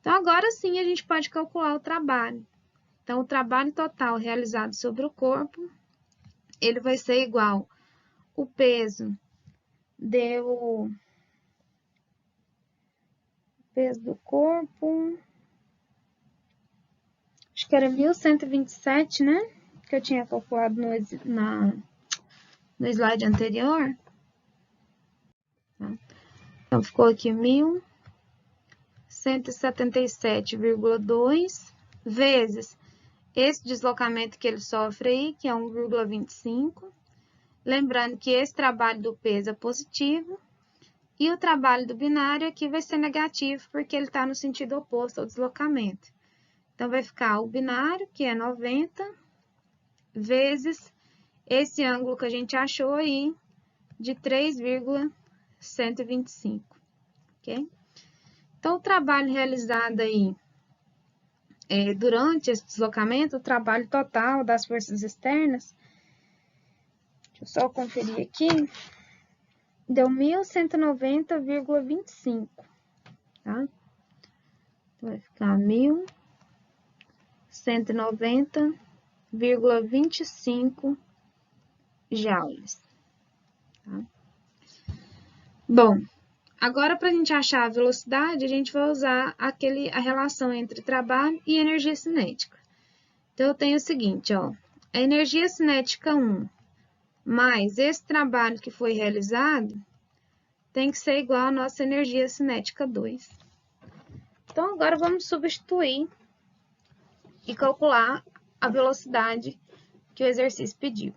Então, agora sim, a gente pode calcular o trabalho. Então, o trabalho total realizado sobre o corpo, ele vai ser igual o peso do corpo, acho que era 1.127, né? Que eu tinha calculado no slide anterior. Tá? Então, ficou aqui 1.177,2 vezes esse deslocamento que ele sofre aí, que é 1,25. Lembrando que esse trabalho do peso é positivo e o trabalho do binário aqui vai ser negativo, porque ele está no sentido oposto ao deslocamento. Então, vai ficar o binário, que é 90, vezes esse ângulo que a gente achou aí, de 3,125, ok? Então, o trabalho realizado aí durante esse deslocamento, o trabalho total das forças externas, deixa eu só conferir aqui, deu 1.190,25, tá? Então, vai ficar 1.190,25 joules. Tá? Bom, agora para a gente achar a velocidade, a gente vai usar a relação entre trabalho e energia cinética. Então, eu tenho o seguinte, ó, a energia cinética 1 mais esse trabalho que foi realizado tem que ser igual à nossa energia cinética 2. Então, agora vamos substituir e calcular a velocidade que o exercício pediu.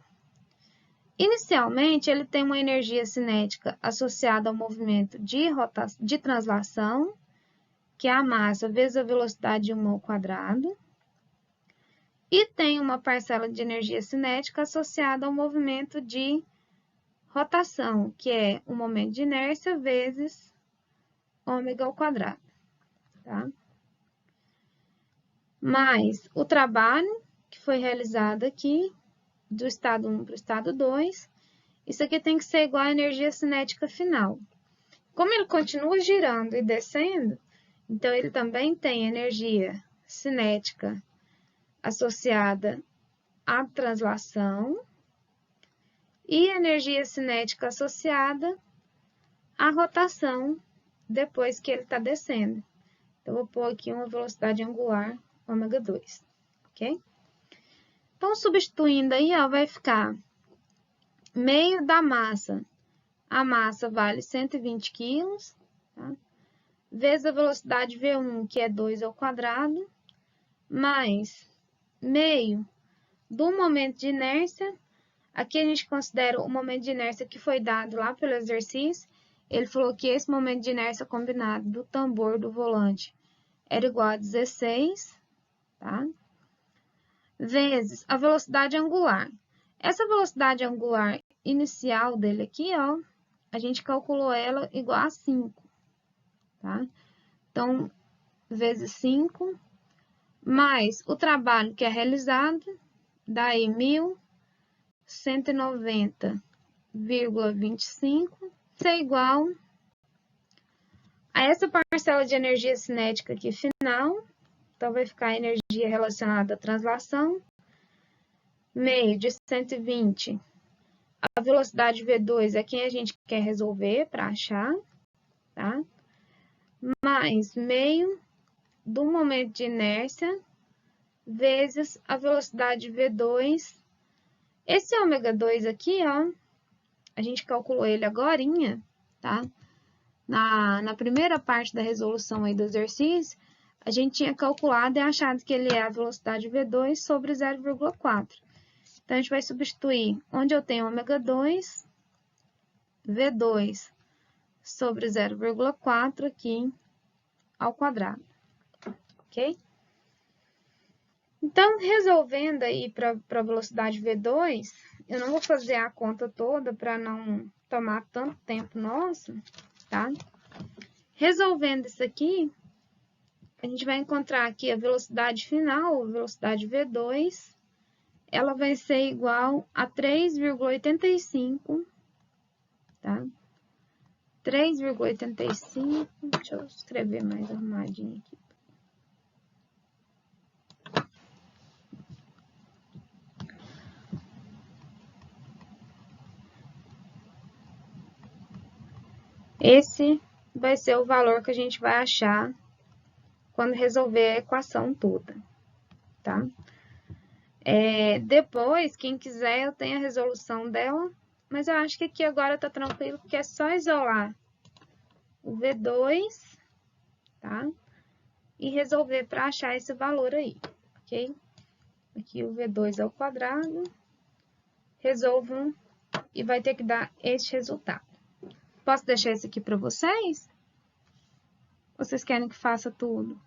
Inicialmente, ele tem uma energia cinética associada ao movimento de translação, que é a massa vezes a velocidade 1 ao quadrado, e tem uma parcela de energia cinética associada ao movimento de rotação, que é o momento de inércia vezes ômega ao quadrado, tá? Mais o trabalho que foi realizado aqui, do estado 1 para o estado 2, isso aqui tem que ser igual à energia cinética final. Como ele continua girando e descendo, então ele também tem energia cinética associada à translação e energia cinética associada à rotação depois que ele está descendo. Então, vou pôr aqui uma velocidade angular ômega 2, ok? Então, substituindo aí, ó, vai ficar meio da massa. A massa vale 120 kg, tá? Vezes a velocidade V1, que é 2 ao quadrado, mais meio do momento de inércia. Aqui a gente considera o momento de inércia que foi dado lá pelo exercício. Ele falou que esse momento de inércia combinado do tambor do volante era igual a 16, tá? Vezes a velocidade angular. Essa velocidade angular inicial dele aqui, ó, a gente calculou ela igual a 5, tá? Então, vezes 5, mais o trabalho que é realizado, dá aí 1.190,25 ser igual a essa parcela de energia cinética aqui final. Então, vai ficar a energia relacionada à translação, meio de 120. A velocidade V2 é quem a gente quer resolver para achar, tá? Mais meio do momento de inércia vezes a velocidade V2. Esse ômega 2 aqui, ó, a gente calculou ele agorinha, tá? Na primeira parte da resolução aí do exercício, a gente tinha calculado e achado que ele é a velocidade V2 sobre 0,4. Então, a gente vai substituir onde eu tenho ômega 2, V2 sobre 0,4 aqui ao quadrado, ok? Então, resolvendo aí para a velocidade V2, eu não vou fazer a conta toda para não tomar tanto tempo nosso, tá? Resolvendo isso aqui, a gente vai encontrar aqui a velocidade final, a velocidade V2, ela vai ser igual a 3,85, tá? 3,85, deixa eu escrever mais arrumadinho aqui. Esse vai ser o valor que a gente vai achar quando resolver a equação toda, tá? Depois, quem quiser, eu tenho a resolução dela, mas eu acho que aqui agora tá tranquilo, porque é só isolar o V2, tá? E resolver para achar esse valor aí, ok? Aqui o V2 ao quadrado, resolvam e vai ter que dar este resultado. Posso deixar isso aqui para vocês? Vocês querem que faça tudo?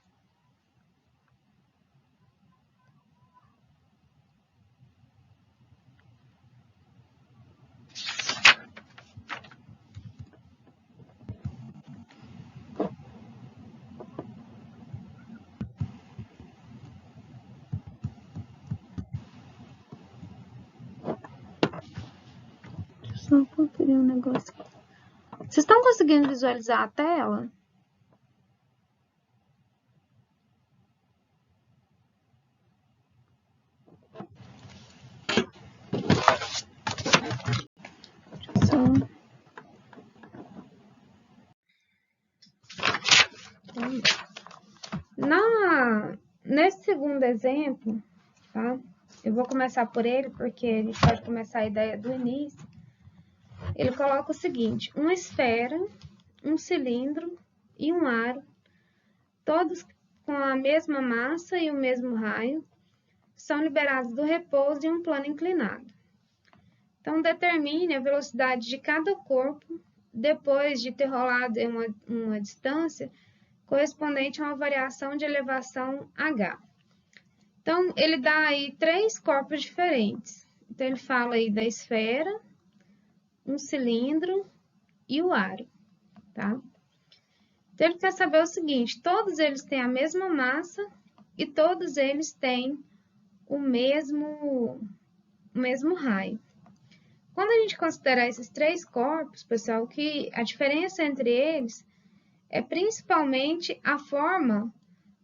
Só conferir um negócio. Vocês estão conseguindo visualizar a tela? Nesse segundo exemplo, tá? Eu vou começar por ele, porque a gente pode começar a ideia do início. Ele coloca o seguinte: uma esfera, um cilindro e um aro, todos com a mesma massa e o mesmo raio, são liberados do repouso em um plano inclinado. Então, determine a velocidade de cada corpo depois de ter rolado em uma distância correspondente a uma variação de elevação h. Então, ele dá aí 3 corpos diferentes. Então, ele fala aí da esfera, um cilindro e o aro, tá? Então, ele quer saber o seguinte: todos eles têm a mesma massa e todos eles têm o mesmo raio. Quando a gente considerar esses 3 corpos, pessoal, que a diferença entre eles é principalmente a forma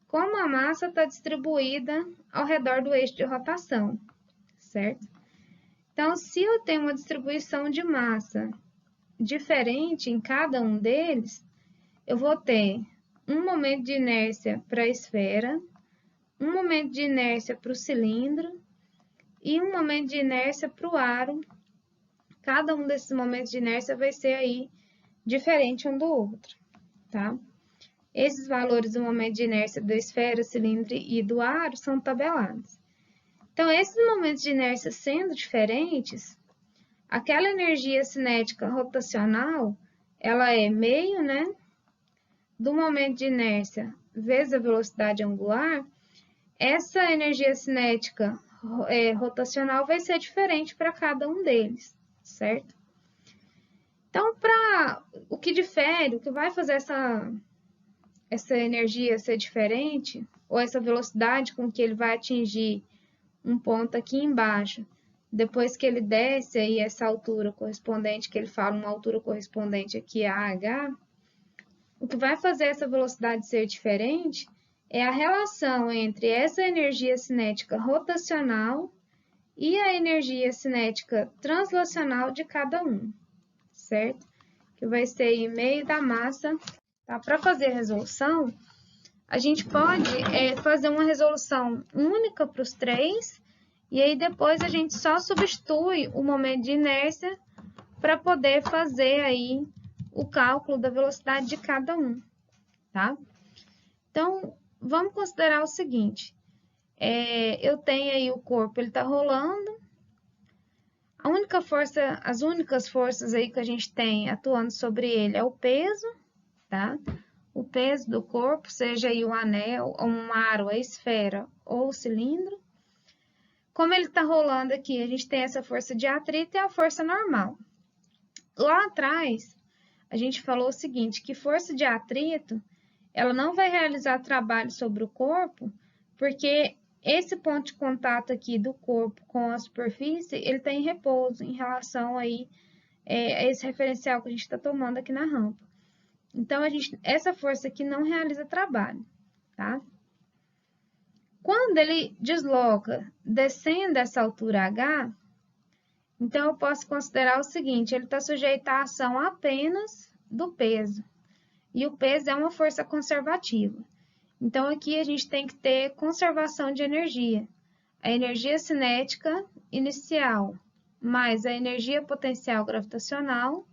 como a massa está distribuída ao redor do eixo de rotação, certo? Então, se eu tenho uma distribuição de massa diferente em cada um deles, eu vou ter um momento de inércia para a esfera, um momento de inércia para o cilindro e um momento de inércia para o aro. Cada um desses momentos de inércia vai ser aí diferente um do outro, tá? Esses valores do momento de inércia da esfera, cilindro e do aro são tabelados. Então, esses momentos de inércia sendo diferentes, aquela energia cinética rotacional, ela é meio, né, do momento de inércia vezes a velocidade angular. Essa energia cinética rotacional vai ser diferente para cada um deles, certo? Então, o que difere, o que vai fazer essa energia ser diferente, ou essa velocidade com que ele vai atingir um ponto aqui embaixo, depois que ele desce aí essa altura correspondente, que ele fala uma altura correspondente aqui a h, o que vai fazer essa velocidade ser diferente é a relação entre essa energia cinética rotacional e a energia cinética translacional de cada um, certo? Que vai ser aí meio da massa. Tá? Para fazer a resolução, a gente pode fazer uma resolução única para os três, e aí depois a gente só substitui o momento de inércia para poder fazer aí o cálculo da velocidade de cada um, tá? Então, vamos considerar o seguinte, eu tenho aí o corpo, ele está rolando, as únicas forças aí que a gente tem atuando sobre ele é o peso, tá? O peso do corpo, seja aí o anel, um aro, a esfera ou o cilindro. Como ele está rolando aqui, a gente tem essa força de atrito e a força normal. Lá atrás, a gente falou o seguinte, que força de atrito, ela não vai realizar trabalho sobre o corpo, porque esse ponto de contato aqui do corpo com a superfície, ele está em repouso em relação aí, a esse referencial que a gente está tomando aqui na rampa. Então, essa força aqui não realiza trabalho, tá? Quando ele desloca descendo essa altura H, então eu posso considerar o seguinte, ele está sujeito à ação apenas do peso. E o peso é uma força conservativa. Então, aqui a gente tem que ter conservação de energia. A energia cinética inicial mais a energia potencial gravitacional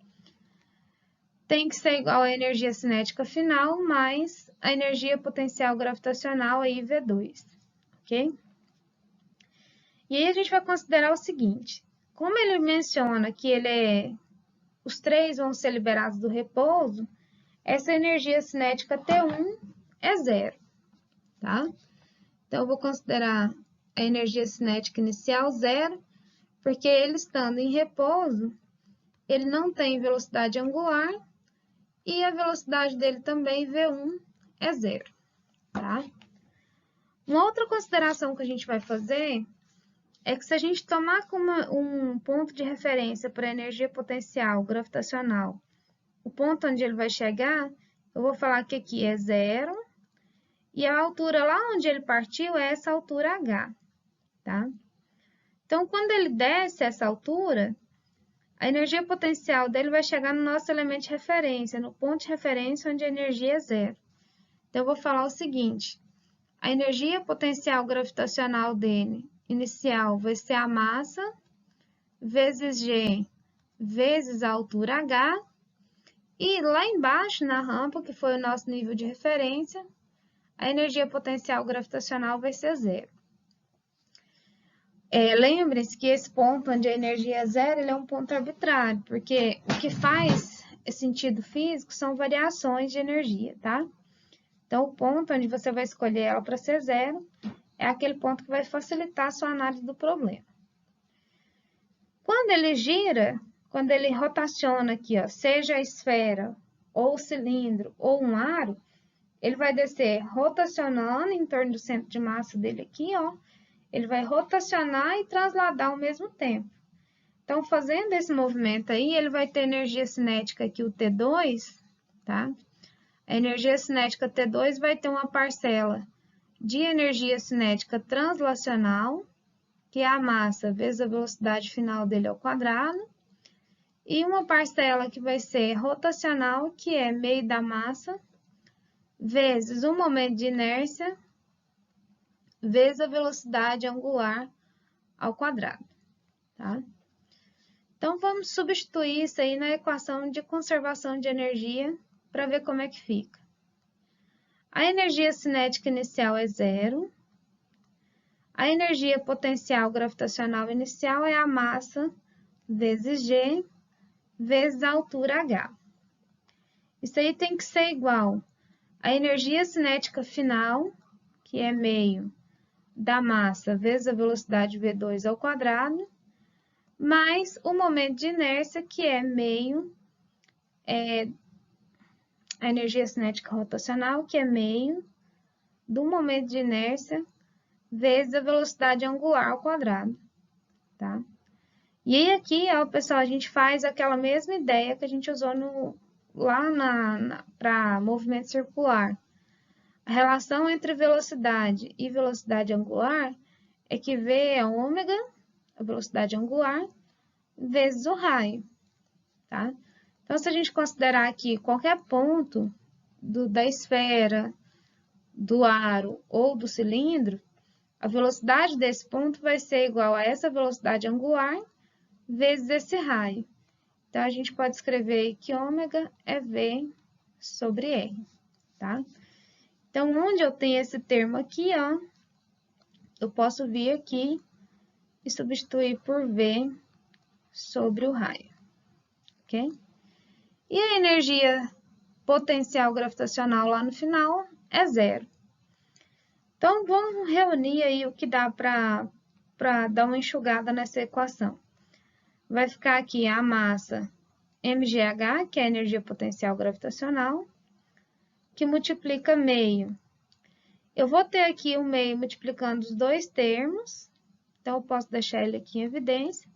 tem que ser igual à energia cinética final mais a energia potencial gravitacional, aí V2, ok? E aí a gente vai considerar o seguinte, como ele menciona que os três vão ser liberados do repouso, essa energia cinética T1 é zero, tá? Então, eu vou considerar a energia cinética inicial zero, porque ele estando em repouso, ele não tem velocidade angular e a velocidade dele também, V1, é zero, tá? Uma outra consideração que a gente vai fazer é que se a gente tomar como um ponto de referência para a energia potencial gravitacional, o ponto onde ele vai chegar, eu vou falar que aqui é zero, e a altura lá onde ele partiu é essa altura H, tá? Então, quando ele desce essa altura, a energia potencial dele vai chegar no nosso elemento de referência, no ponto de referência onde a energia é zero. Então, eu vou falar o seguinte, a energia potencial gravitacional dele, inicial, vai ser a massa, vezes G, vezes a altura H, e lá embaixo, na rampa, que foi o nosso nível de referência, a energia potencial gravitacional vai ser zero. Lembre-se que esse ponto onde a energia é zero, ele é um ponto arbitrário, porque o que faz sentido físico são variações de energia, tá? Então, o ponto onde você vai escolher ela para ser zero é aquele ponto que vai facilitar a sua análise do problema. Quando ele gira, quando ele rotaciona aqui, ó, seja a esfera, ou o cilindro, ou um aro, ele vai descer rotacionando em torno do centro de massa dele aqui, ó. Ele vai rotacionar e trasladar ao mesmo tempo. Então, fazendo esse movimento aí, ele vai ter energia cinética aqui, o T2, tá? A energia cinética T2 vai ter uma parcela de energia cinética translacional, que é a massa vezes a velocidade final dele ao quadrado, e uma parcela que vai ser rotacional, que é meio da massa, vezes o momento de inércia, vezes a velocidade angular ao quadrado, tá? Então, vamos substituir isso aí na equação de conservação de energia para ver como é que fica. A energia cinética inicial é zero. A energia potencial gravitacional inicial é a massa vezes G vezes a altura H. Isso aí tem que ser igual à energia cinética final, que é meio da massa vezes a velocidade V2 ao quadrado, mais o momento de inércia, que é meio, a energia cinética rotacional, que é meio do momento de inércia vezes a velocidade angular ao quadrado, tá? E aí aqui, ó, pessoal, a gente faz aquela mesma ideia que a gente usou lá para movimento circular. A relação entre velocidade e velocidade angular é que V é ômega, a velocidade angular, vezes o raio, tá? Então, se a gente considerar aqui qualquer ponto da esfera, do aro ou do cilindro, a velocidade desse ponto vai ser igual a essa velocidade angular vezes esse raio. Então, a gente pode escrever que ômega é V sobre R, tá? Então, onde eu tenho esse termo aqui, ó, eu posso vir aqui e substituir por V sobre o raio, ok? E a energia potencial gravitacional lá no final é zero. Então, vamos reunir aí o que dá para dar uma enxugada nessa equação. Vai ficar aqui a massa mgh, que é a energia potencial gravitacional, que multiplica meio. Eu vou ter aqui o meio multiplicando os dois termos, então eu posso deixar ele aqui em evidência.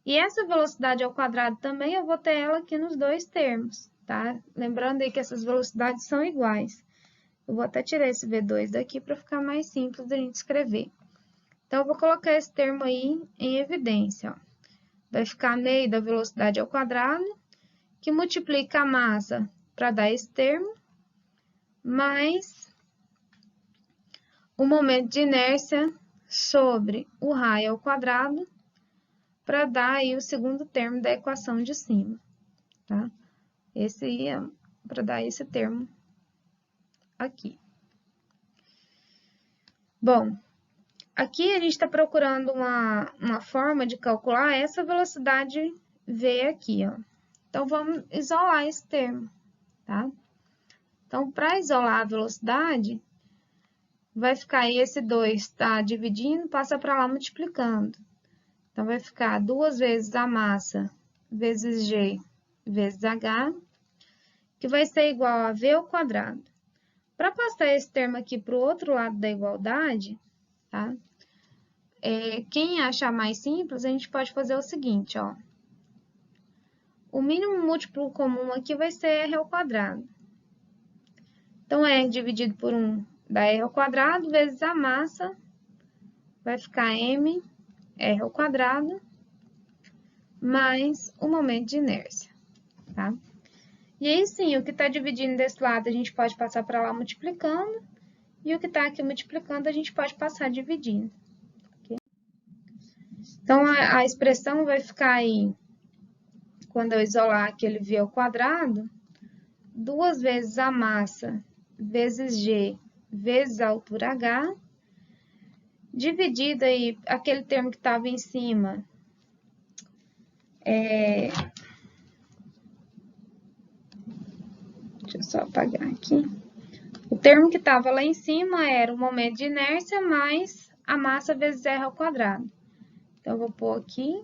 E essa velocidade ao quadrado também eu vou ter ela aqui nos dois termos, tá? Lembrando aí que essas velocidades são iguais. Eu vou até tirar esse V2 daqui para ficar mais simples da gente escrever. Então, eu vou colocar esse termo aí em evidência, ó. Vai ficar meio da velocidade ao quadrado, que multiplica a massa para dar esse termo, mais o momento de inércia sobre o raio ao quadrado, para dar aí o segundo termo da equação de cima, tá? Esse aí é para dar esse termo aqui. Bom, aqui a gente está procurando uma forma de calcular essa velocidade V aqui, ó. Então, vamos isolar esse termo, tá? Então, para isolar a velocidade, vai ficar aí esse 2 tá dividindo, passa para lá multiplicando. Então, vai ficar 2 vezes a massa vezes G vezes H, que vai ser igual a V ao quadrado. Para passar esse termo aqui para o outro lado da igualdade, tá? Quem achar mais simples, a gente pode fazer o seguinte, ó. O mínimo múltiplo comum aqui vai ser R ao quadrado. Então, R dividido por 1 dá R ao quadrado, vezes a massa, vai ficar M, R ao quadrado, mais o momento de inércia, tá? E aí, sim, o que está dividindo desse lado, a gente pode passar para lá multiplicando, e o que está aqui multiplicando, a gente pode passar dividindo. Okay? Então, a expressão vai ficar aí, quando eu isolar aquele V ao quadrado, 2 vezes a massa vezes G vezes a altura H, dividido aí, aquele termo que estava em cima, deixa eu só apagar aqui. O termo que estava lá em cima era o momento de inércia mais a massa vezes R ao quadrado. Então, eu vou pôr aqui.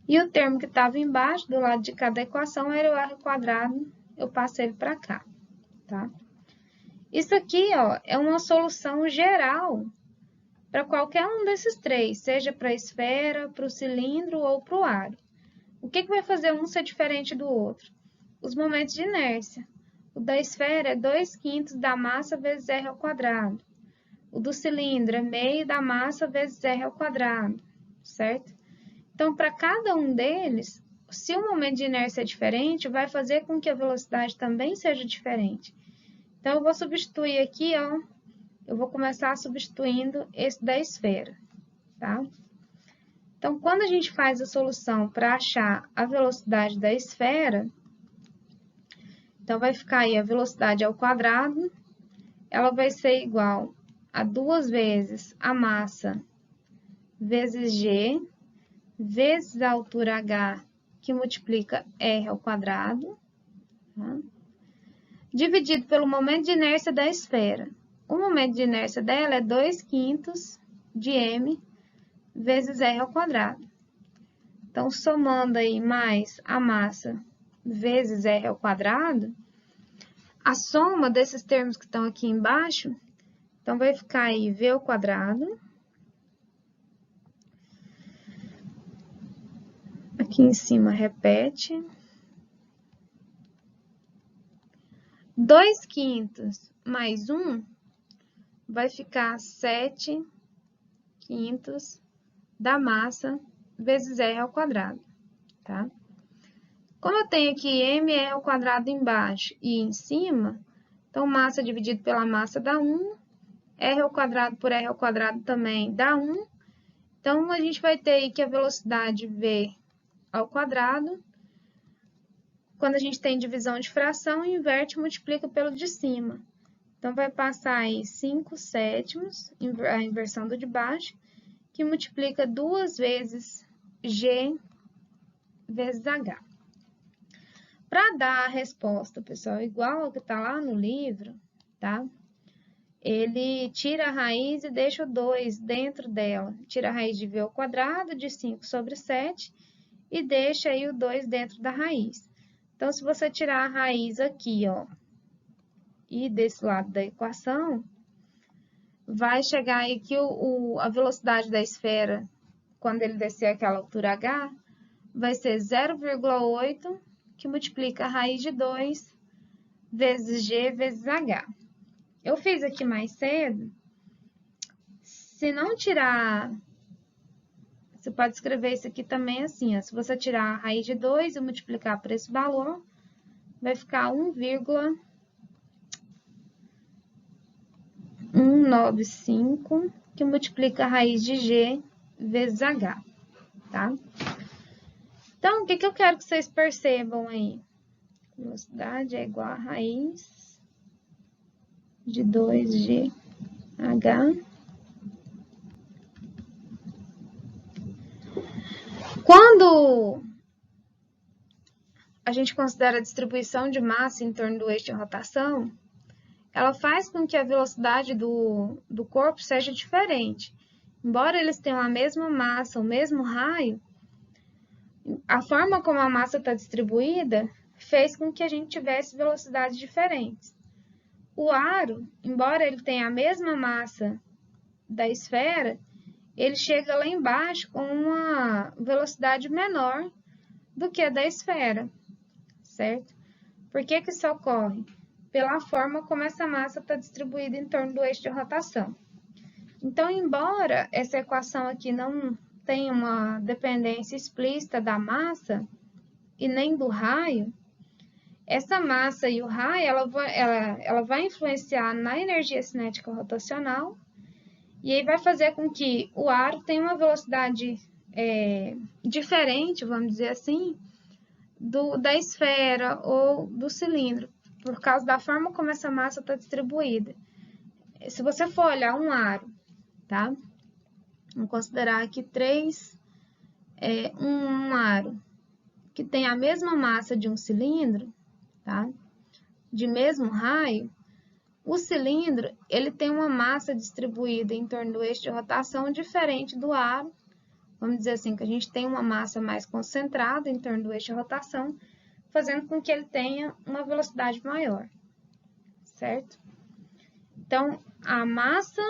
E o termo que estava embaixo, do lado de cada equação, era o R ao quadrado. Eu passei ele para cá, tá? Isso aqui, ó, é uma solução geral para qualquer um desses três, seja para a esfera, para o cilindro ou para o aro. O que vai fazer um ser diferente do outro? Os momentos de inércia. O da esfera é 2/5 da massa vezes R ao quadrado. O do cilindro é meio da massa vezes R ao quadrado, certo? Então, para cada um deles, se o momento de inércia é diferente, vai fazer com que a velocidade também seja diferente. Então, eu vou substituir aqui, ó, eu vou começar substituindo esse da esfera, tá? Então, quando a gente faz a solução para achar a velocidade da esfera, então vai ficar aí a velocidade ao quadrado, ela vai ser igual a 2 vezes a massa vezes G, vezes a altura H, que multiplica R ao quadrado, tá? Dividido pelo momento de inércia da esfera. O momento de inércia dela é 2/5 de M vezes R ao quadrado. Então, somando aí mais a massa vezes R ao quadrado, a soma desses termos que estão aqui embaixo, então vai ficar aí V ao quadrado Aqui em cima repete. 2/5 mais 1 vai ficar 7/5 da massa vezes R ao quadrado, tá? Como eu tenho aqui mR ao quadrado embaixo e em cima, então massa dividido pela massa dá 1, R ao quadrado por R ao quadrado também dá 1. Então, a gente vai ter aí que a velocidade V ao quadrado, quando a gente tem divisão de fração, inverte e multiplica pelo de cima. Então, vai passar aí 5/7, a inversão do de baixo, que multiplica 2 vezes G vezes H. Para dar a resposta, pessoal, igual ao que está lá no livro, tá? Ele tira a raiz e deixa o 2 dentro dela. Tira a raiz de V ao quadrado de 5/7 e deixa aí o 2 dentro da raiz. Então, se você tirar a raiz aqui, ó, e desse lado da equação, vai chegar aí que a velocidade da esfera, quando ele descer aquela altura h, vai ser 0,8, que multiplica a raiz de 2 vezes g vezes h. Eu fiz aqui mais cedo. Se não tirar, você pode escrever isso aqui também assim, ó. Se você tirar a raiz de 2 e multiplicar por esse valor, vai ficar 1,195, que multiplica a raiz de g vezes h, tá? Então, o que eu quero que vocês percebam aí? Velocidade é igual a raiz de 2gh. Quando a gente considera a distribuição de massa em torno do eixo de rotação, ela faz com que a velocidade do corpo seja diferente. Embora eles tenham a mesma massa, o mesmo raio, a forma como a massa está distribuída fez com que a gente tivesse velocidades diferentes. O aro, embora ele tenha a mesma massa da esfera, ele chega lá embaixo com uma velocidade menor do que a da esfera, certo? Por que isso ocorre? Pela forma como essa massa está distribuída em torno do eixo de rotação. Então, embora essa equação aqui não tenha uma dependência explícita da massa e nem do raio, essa massa e o raio ela vai influenciar na energia cinética rotacional e aí vai fazer com que o aro tenha uma velocidade diferente, vamos dizer assim, da esfera ou do cilindro, por causa da forma como essa massa está distribuída. Se você for olhar um aro, tá? Vamos considerar aqui um aro que tem a mesma massa de um cilindro, tá? De mesmo raio, o cilindro ele tem uma massa distribuída em torno do eixo de rotação diferente do aro. Vamos dizer assim, que a gente tem uma massa mais concentrada em torno do eixo de rotação, fazendo com que ele tenha uma velocidade maior, certo? Então, a massa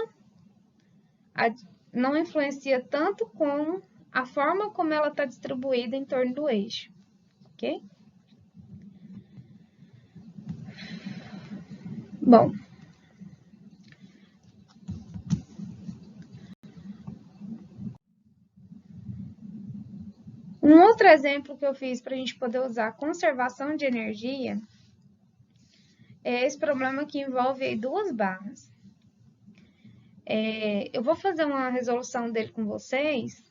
não influencia tanto como a forma como ela está distribuída em torno do eixo, ok? Bom, um outro exemplo que eu fiz para a gente poder usar conservação de energia é esse problema que envolve aí 2 barras. Eu vou fazer uma resolução dele com vocês,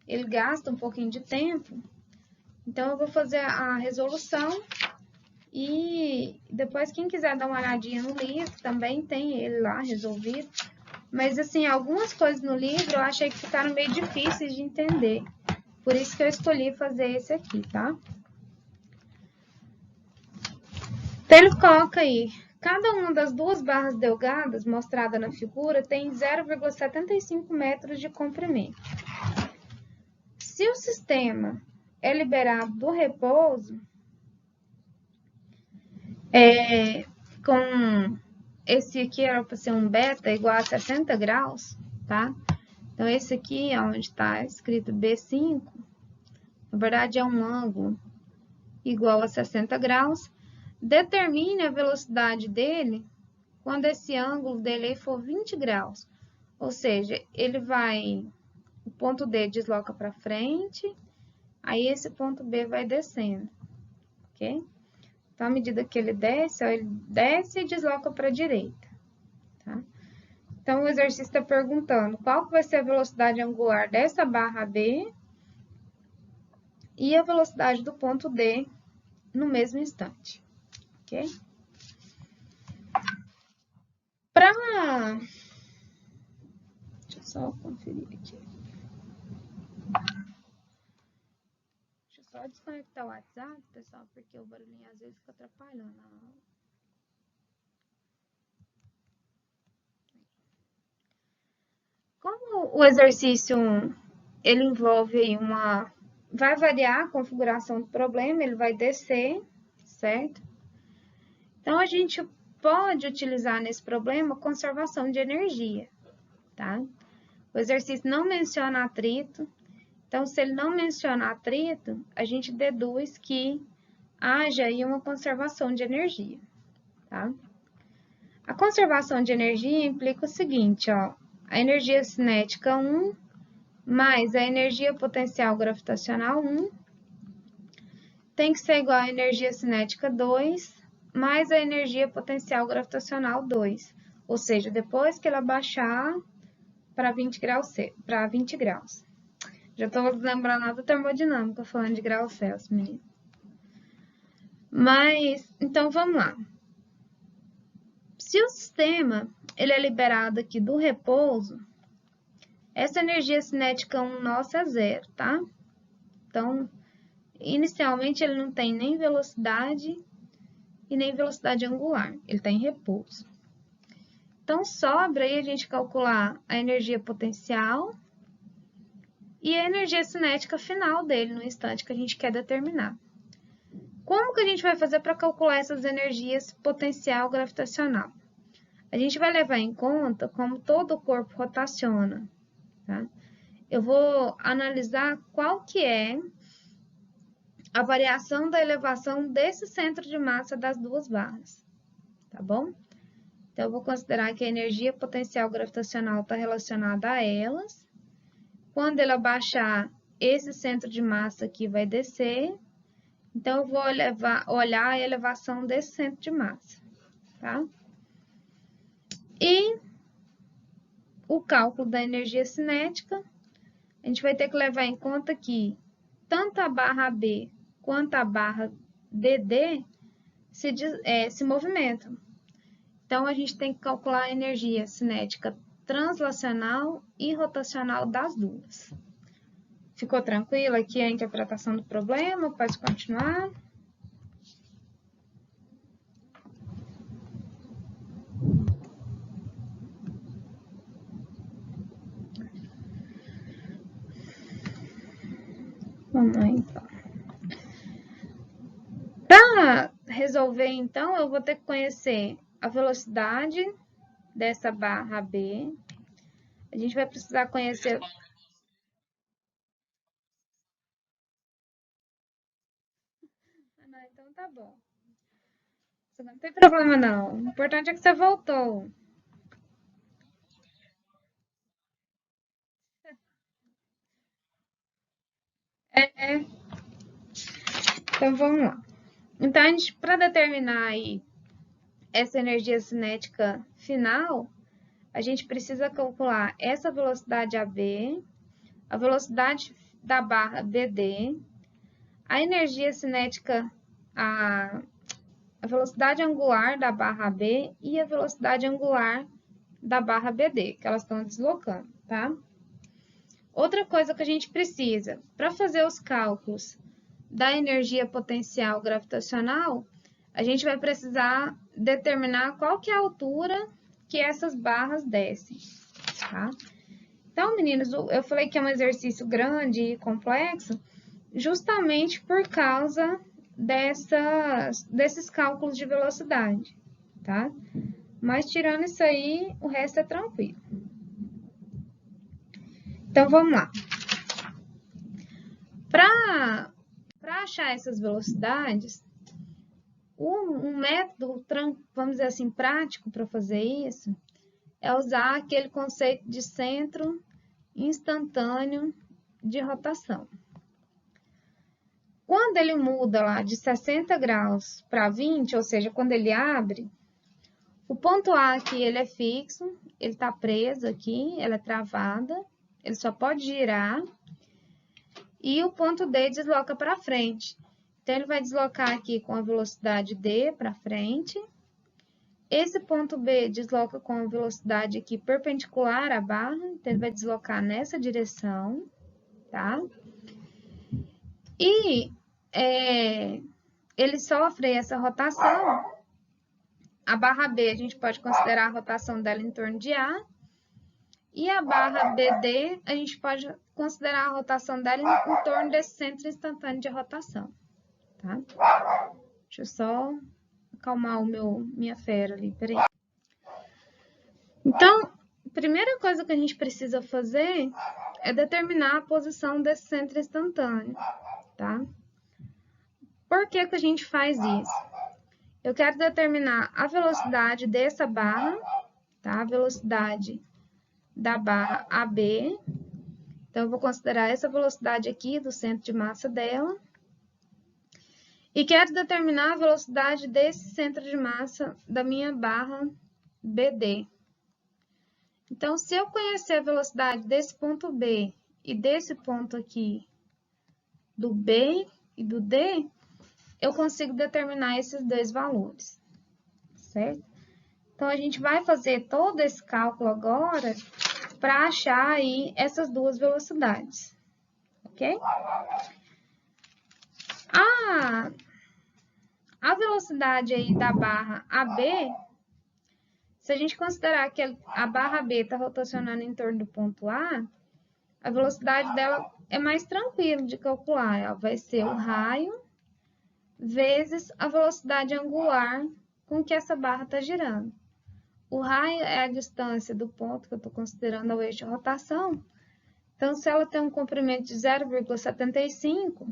ele gasta um pouquinho de tempo, então eu vou fazer a resolução e depois quem quiser dar uma olhadinha no livro, também tem ele lá resolvido. Mas assim, algumas coisas no livro eu achei que ficaram meio difíceis de entender, por isso que eu escolhi fazer esse aqui, tá? Então ele coloca aí, cada uma das 2 barras delgadas mostrada na figura tem 0,75 metros de comprimento. Se o sistema é liberado do repouso, com esse aqui era para ser um beta igual a 60 graus, tá? Então, esse aqui, onde está escrito B5, na verdade é um ângulo igual a 60 graus, determine a velocidade dele quando esse ângulo dele for 20 graus. Ou seja, ele vai, o ponto D desloca para frente, aí esse ponto B vai descendo, ok? Então, à medida que ele desce, ó, ele desce e desloca para a direita, tá? Então, o exercício está perguntando qual que vai ser a velocidade angular dessa barra B e a velocidade do ponto D no mesmo instante, ok? Deixa eu só conferir aqui. Deixa eu só desconectar o WhatsApp, pessoal, porque o barulhinho às vezes fica atrapalhando a aula. Como o exercício ele envolve aí vai variar a configuração do problema, ele vai descer, certo? Então, a gente pode utilizar nesse problema conservação de energia, tá? O exercício não menciona atrito, então, se ele não menciona atrito, a gente deduz que haja aí uma conservação de energia, tá? A conservação de energia implica o seguinte, ó, a energia cinética 1 mais a energia potencial gravitacional 1 tem que ser igual à energia cinética 2 mais a energia potencial gravitacional 2. Ou seja, depois que ela baixar para 20 graus. Já estou lembrando da termodinâmica falando de graus Celsius, menino. Mas, então vamos lá. Se o sistema ele é liberado aqui do repouso, essa energia cinética 1 nossa é zero, tá? Então, inicialmente ele não tem nem velocidade e nem velocidade angular, ele está em repouso. Então, sobra aí a gente calcular a energia potencial e a energia cinética final dele, no instante que a gente quer determinar. Como que a gente vai fazer para calcular essas energias potencial gravitacional? A gente vai levar em conta como todo o corpo rotaciona, tá? Eu vou analisar qual que é a variação da elevação desse centro de massa das duas barras, tá bom? Então, eu vou considerar que a energia potencial gravitacional está relacionada a elas. Quando ela baixar, esse centro de massa aqui vai descer. Então, eu vou olhar a elevação desse centro de massa, tá? E o cálculo da energia cinética, a gente vai ter que levar em conta que tanto a barra B quanto a barra DD se movimentam. Então, a gente tem que calcular a energia cinética translacional e rotacional das duas. Ficou tranquilo aqui a interpretação do problema? Pode continuar. Vamos lá, então. Para resolver, então, eu vou ter que conhecer a velocidade dessa barra B. A gente vai precisar conhecer... Ah, então tá bom. Não tem problema, não. O importante é que você voltou. Então, vamos lá. Então, para determinar aí essa energia cinética final, a gente precisa calcular essa velocidade AB, a velocidade da barra BD, a energia cinética, a velocidade angular da barra AB e a velocidade angular da barra BD, que elas estão deslocando, tá? Outra coisa que a gente precisa, para fazer os cálculos da energia potencial gravitacional, a gente vai precisar determinar qual que é a altura que essas barras descem, tá? Então, meninos, eu falei que é um exercício grande e complexo, justamente por causa desses cálculos de velocidade, tá? Mas tirando isso aí, o resto é tranquilo. Então, vamos lá. Para para achar essas velocidades, um método, vamos dizer assim, prático para fazer isso, é usar aquele conceito de centro instantâneo de rotação. Quando ele muda lá de 60 graus para 20, ou seja, quando ele abre, o ponto A aqui ele é fixo, ele está preso aqui, ela é travada, ele só pode girar, e o ponto D desloca para frente. Então, ele vai deslocar aqui com a velocidade D para frente. Esse ponto B desloca com a velocidade aqui perpendicular à barra, então ele vai deslocar nessa direção, tá? E ele sofre essa rotação. A barra B, a gente pode considerar a rotação dela em torno de A. E a barra BD, a gente pode considerar a rotação dela em torno desse centro instantâneo de rotação, tá? Deixa eu só acalmar minha fera ali, peraí. Então, a primeira coisa que a gente precisa fazer é determinar a posição desse centro instantâneo, tá? Por que que a gente faz isso? Eu quero determinar a velocidade dessa barra, tá? A velocidade da barra AB. Então, eu vou considerar essa velocidade aqui do centro de massa dela. E quero determinar a velocidade desse centro de massa da minha barra BD. Então, se eu conhecer a velocidade desse ponto B e desse ponto aqui, do B e do D, eu consigo determinar esses dois valores, certo? Então, a gente vai fazer todo esse cálculo agora para achar aí essas duas velocidades, ok? A velocidade aí da barra AB, se a gente considerar que a barra B está rotacionando em torno do ponto A velocidade dela é mais tranquila de calcular. Ela vai ser o raio vezes a velocidade angular com que essa barra está girando. O raio é a distância do ponto que eu estou considerando ao eixo de rotação. Então, se ela tem um comprimento de 0,75,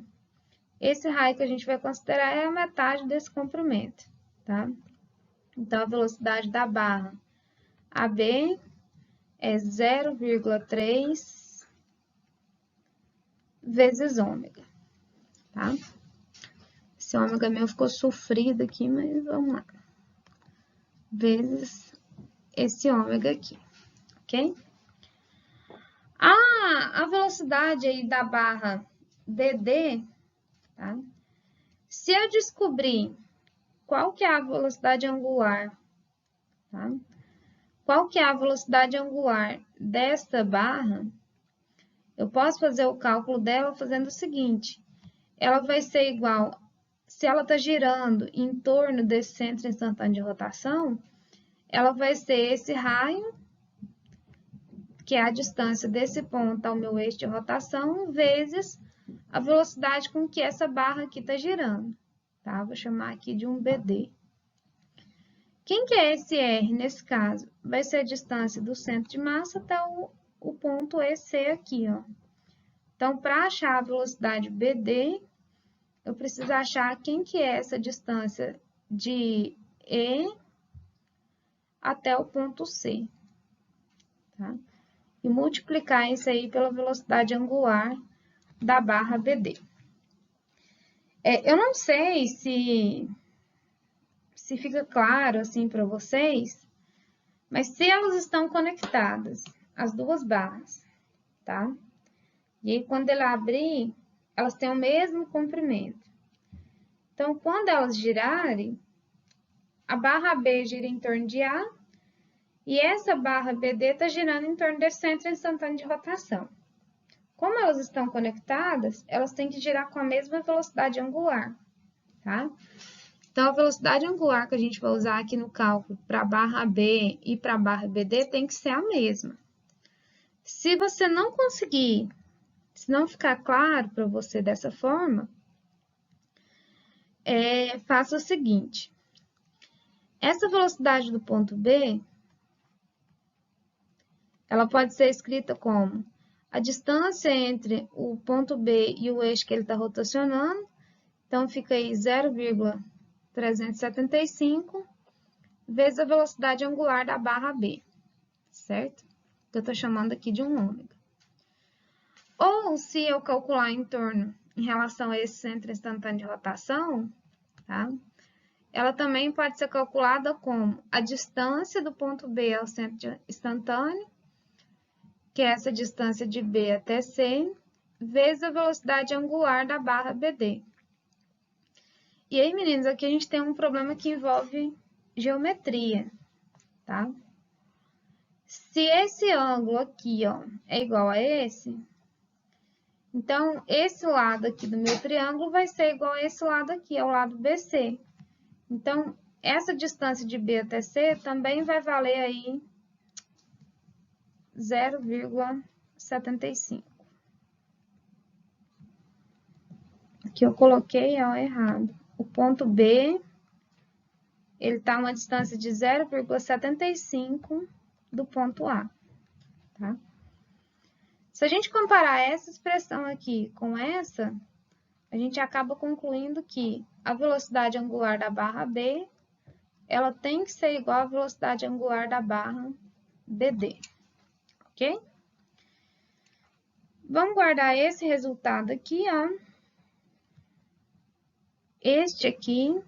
esse raio que a gente vai considerar é a metade desse comprimento, tá? Então, a velocidade da barra AB é 0,3 vezes ômega, tá? Esse ômega meu ficou sofrido aqui, mas vamos lá. Vezes esse ômega aqui, ok? A velocidade aí da barra DD, tá? Se eu descobrir qual que é a velocidade angular, tá? Qual que é a velocidade angular desta barra, eu posso fazer o cálculo dela fazendo o seguinte. Ela vai ser igual, se ela está girando em torno desse centro instantâneo de rotação, ela vai ser esse raio, que é a distância desse ponto ao meu eixo de rotação, vezes a velocidade com que essa barra aqui está girando, tá? Vou chamar aqui de um BD. Quem que é esse R nesse caso? Vai ser a distância do centro de massa até o ponto EC aqui, ó. Então, para achar a velocidade BD, eu preciso achar quem que é essa distância de E até o ponto C, tá? E multiplicar isso aí pela velocidade angular da barra BD. Eu não sei se fica claro assim para vocês, mas se elas estão conectadas, as duas barras, tá? E aí, quando ela abrir, elas têm o mesmo comprimento. Então, quando elas girarem, a barra B gira em torno de A e essa barra BD está girando em torno desse centro instantâneo de rotação. Como elas estão conectadas, elas têm que girar com a mesma velocidade angular, tá? Então, a velocidade angular que a gente vai usar aqui no cálculo para a barra B e para a barra BD tem que ser a mesma. Se você não conseguir, se não ficar claro para você dessa forma, faça o seguinte. Essa velocidade do ponto B, ela pode ser escrita como a distância entre o ponto B e o eixo que ele está rotacionando, Então, fica aí 0,375 vezes a velocidade angular da barra B, certo? Que eu estou chamando aqui de um ômega. Ou, se eu calcular em relação a esse centro instantâneo de rotação, tá? Ela também pode ser calculada como a distância do ponto B ao centro instantâneo, que é essa distância de B até C, vezes a velocidade angular da barra BD. E aí, meninos, aqui a gente tem um problema que envolve geometria, tá? Se esse ângulo aqui, ó, é igual a esse, então esse lado aqui do meu triângulo vai ser igual a esse lado aqui, ao lado BC. Então, essa distância de B até C também vai valer aí 0,75. Aqui eu coloquei, ó, errado. O ponto B, ele está a uma distância de 0,75 do ponto A, tá? Se a gente comparar essa expressão aqui com essa, a gente acaba concluindo que a velocidade angular da barra B, ela tem que ser igual à velocidade angular da barra BD, ok? Vamos guardar esse resultado aqui, ó. Este aqui.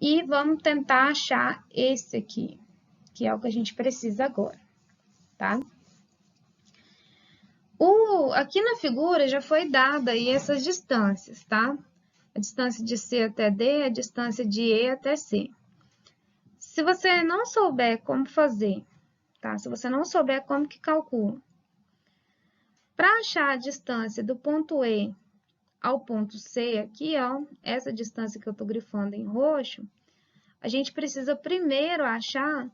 E vamos tentar achar esse aqui, que é o que a gente precisa agora, tá? Aqui na figura já foi dada aí essas distâncias, tá? A distância de C até D, a distância de E até C. Se você não souber como fazer, tá? Se você não souber como que calcula, para achar a distância do ponto E ao ponto C aqui, ó, essa distância que eu tô grifando em roxo, a gente precisa primeiro achar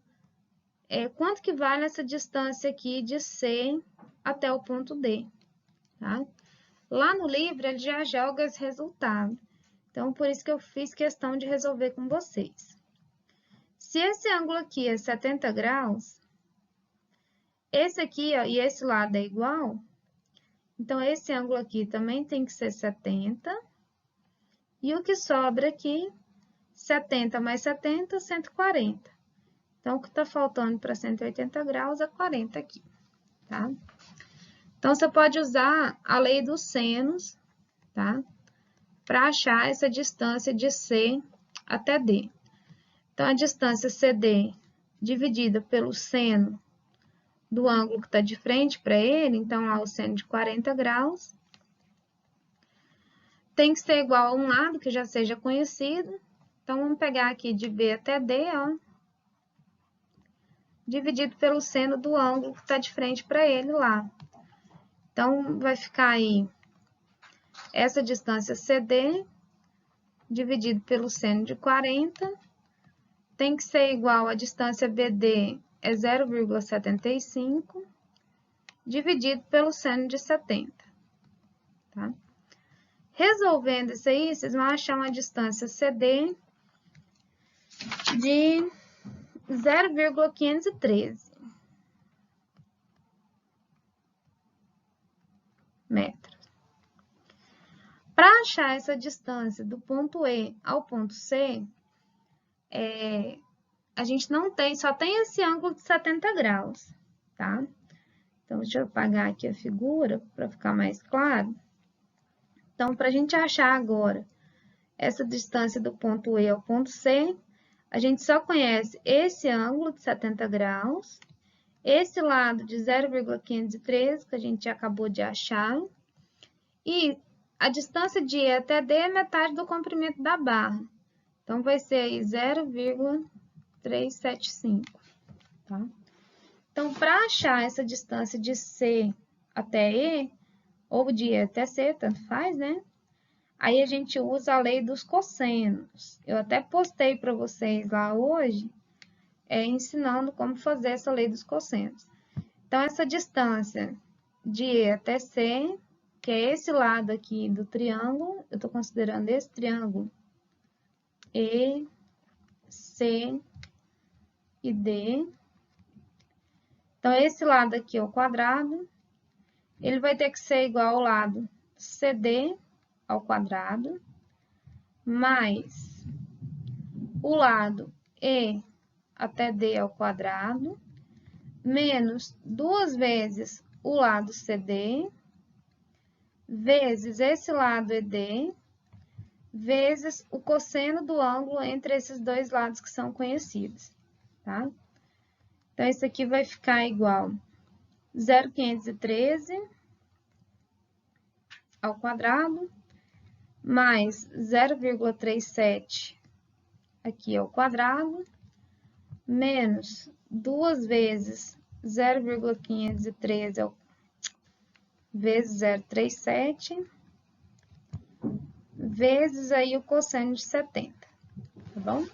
quanto que vale essa distância aqui de C até o ponto D, tá? Lá no livro, ele já joga esse resultado. Então, por isso que eu fiz questão de resolver com vocês. Se esse ângulo aqui é 70 graus, esse aqui, ó, e esse lado é igual, então esse ângulo aqui também tem que ser 70. E o que sobra aqui, 70 mais 70, 140. Então, o que está faltando para 180 graus é 40 aqui, tá? Então, você pode usar a lei dos senos, tá? Para achar essa distância de C até D. Então, a distância CD dividida pelo seno do ângulo que está de frente para ele, então, lá o seno de 40 graus, tem que ser igual a um lado que já seja conhecido. Então, vamos pegar aqui de B até D, ó, dividido pelo seno do ângulo que está de frente para ele lá. Então, vai ficar aí essa distância CD dividido pelo seno de 40, tem que ser igual a distância BD, é 0,75, dividido pelo seno de 70, tá? Resolvendo isso aí, vocês vão achar uma distância CD de 0,513 metros. Para achar essa distância do ponto E ao ponto C, a gente não tem, só tem esse ângulo de 70 graus, tá? Então, deixa eu apagar aqui a figura para ficar mais claro. Então, para a gente achar agora essa distância do ponto E ao ponto C, a gente só conhece esse ângulo de 70 graus, esse lado de 0,513, que a gente acabou de achar, e a distância de E até D é metade do comprimento da barra. Então, vai ser aí 0,375, tá? Então, para achar essa distância de C até E, ou de E até C, tanto faz, né? Aí a gente usa a lei dos cossenos. Eu até postei para vocês lá hoje, ensinando como fazer essa lei dos cossenos. Então, essa distância de E até C, que é esse lado aqui do triângulo, eu estou considerando esse triângulo E, C e D. Então, esse lado aqui é o quadrado, ele vai ter que ser igual ao lado CD ao quadrado, mais o lado E até D ao quadrado, menos 2 vezes o lado CD, vezes esse lado ED, vezes o cosseno do ângulo entre esses dois lados que são conhecidos, tá? Então, isso aqui vai ficar igual 0,513 ao quadrado, mais 0,37 aqui ao quadrado, menos 2 vezes 0,513 vezes 0,37, vezes aí o cosseno de 70, tá bom?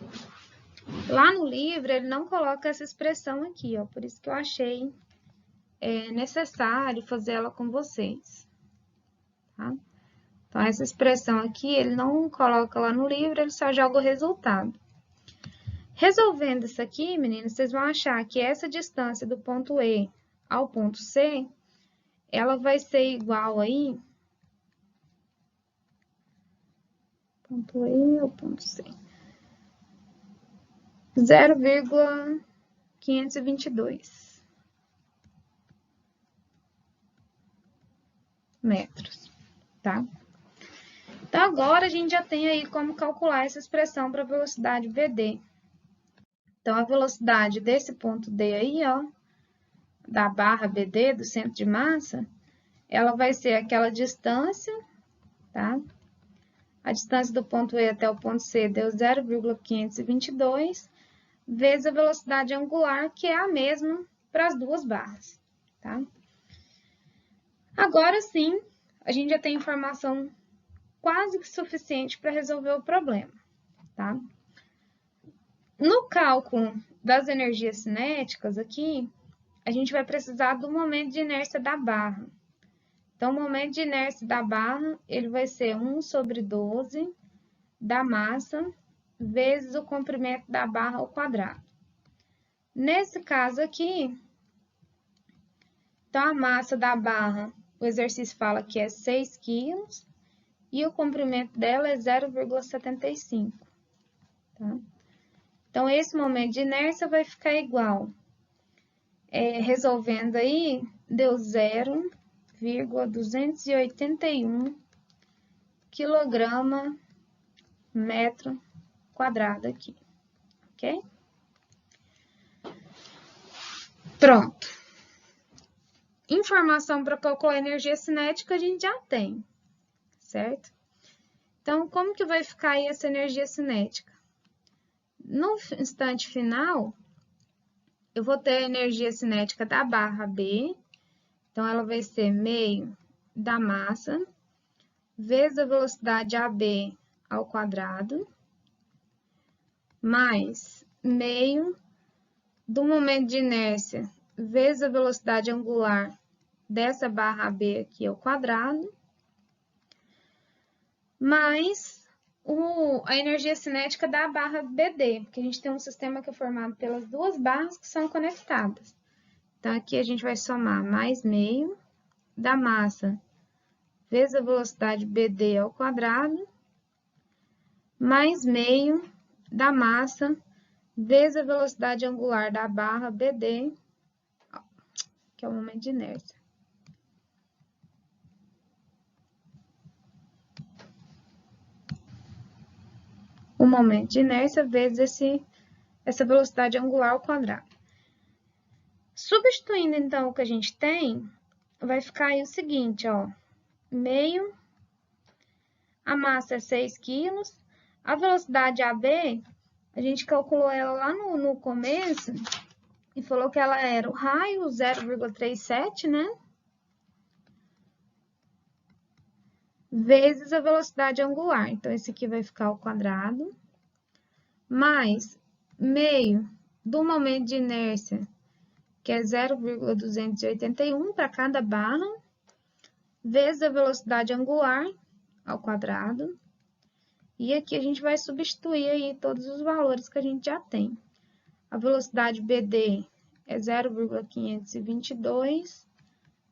Lá no livro, ele não coloca essa expressão aqui, ó, por isso que eu achei necessário fazer ela com vocês, tá? Então, essa expressão aqui, ele não coloca lá no livro, ele só joga o resultado. Resolvendo isso aqui, meninas, vocês vão achar que essa distância do ponto E ao ponto C, ela vai ser igual aí, ponto E ao ponto C, 0,522 metros, tá? Então, agora a gente já tem aí como calcular essa expressão para a velocidade VD. Então, a velocidade desse ponto D aí, ó, da barra BD, do centro de massa, ela vai ser aquela distância, tá? A distância do ponto E até o ponto C deu 0,522, vezes a velocidade angular, que é a mesma para as duas barras, tá? Agora sim, a gente já tem informação quase que suficiente para resolver o problema, tá? No cálculo das energias cinéticas aqui, a gente vai precisar do momento de inércia da barra. Então, o momento de inércia da barra, ele vai ser 1 sobre 12 da massa vezes o comprimento da barra ao quadrado. Nesse caso aqui, então a massa da barra, o exercício fala que é 6 quilos e o comprimento dela é 0,75, tá? Então, esse momento de inércia vai ficar igual. Resolvendo aí, deu 0,281 quilograma metro quadrado aqui, ok? Pronto. Informação para calcular a energia cinética a gente já tem, certo? Então, como que vai ficar aí essa energia cinética? No instante final, eu vou ter a energia cinética da barra B, então ela vai ser meio da massa, vezes a velocidade AB ao quadrado, mais meio do momento de inércia, vezes a velocidade angular dessa barra AB aqui ao quadrado, mais a energia cinética da barra BD, porque a gente tem um sistema que é formado pelas duas barras que são conectadas. Então, aqui a gente vai somar mais meio da massa vezes a velocidade BD ao quadrado, mais meio da massa vezes a velocidade angular da barra BD, que é o momento de inércia. O momento de inércia vezes essa velocidade angular ao quadrado. Substituindo, então, o que a gente tem, vai ficar aí o seguinte, ó. Meio, a massa é 6 quilos, a velocidade AB, a gente calculou ela lá no começo e falou que ela era o raio, 0,37, né? Vezes a velocidade angular. Então, esse aqui vai ficar ao quadrado, mais meio do momento de inércia, que é 0,281 para cada barra, vezes a velocidade angular ao quadrado. E aqui a gente vai substituir aí todos os valores que a gente já tem. A velocidade BD é 0,522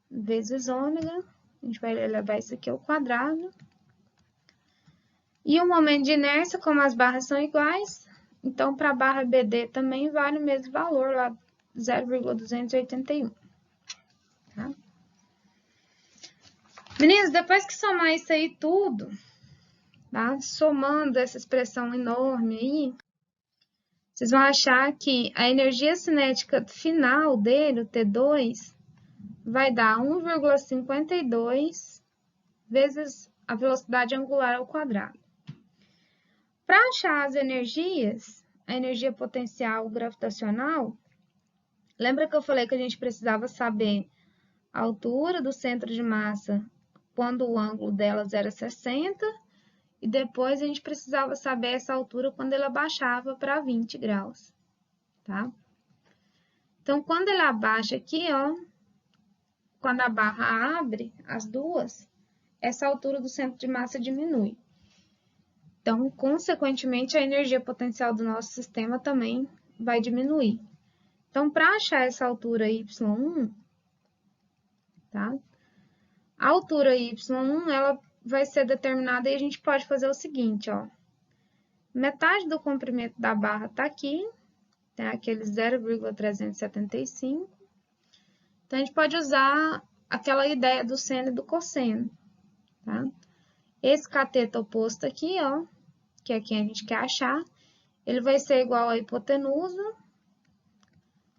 vezes ômega. A gente vai levar isso aqui ao quadrado. E o momento de inércia, como as barras são iguais, então para a barra BD também vale o mesmo valor, lá 0,281. Tá? Meninos, depois que somar isso aí tudo, tá? Somando essa expressão enorme aí, vocês vão achar que a energia cinética final dele, o T2, vai dar 1,52 vezes a velocidade angular ao quadrado. Para achar as energias, a energia potencial gravitacional, lembra que eu falei que a gente precisava saber a altura do centro de massa quando o ângulo delas era 60, e depois a gente precisava saber essa altura quando ela baixava para 20 graus, tá? Então, quando ela abaixa aqui, ó, quando a barra abre, as duas, essa altura do centro de massa diminui. Então, consequentemente, a energia potencial do nosso sistema também vai diminuir. Então, para achar essa altura Y1, tá? A altura Y1, ela vai ser determinada e a gente pode fazer o seguinte, ó. Metade do comprimento da barra está aqui, tá? Aquele 0,375. Então, a gente pode usar aquela ideia do seno e do cosseno, tá? Esse cateto oposto aqui, ó, que é quem a gente quer achar, ele vai ser igual à hipotenusa,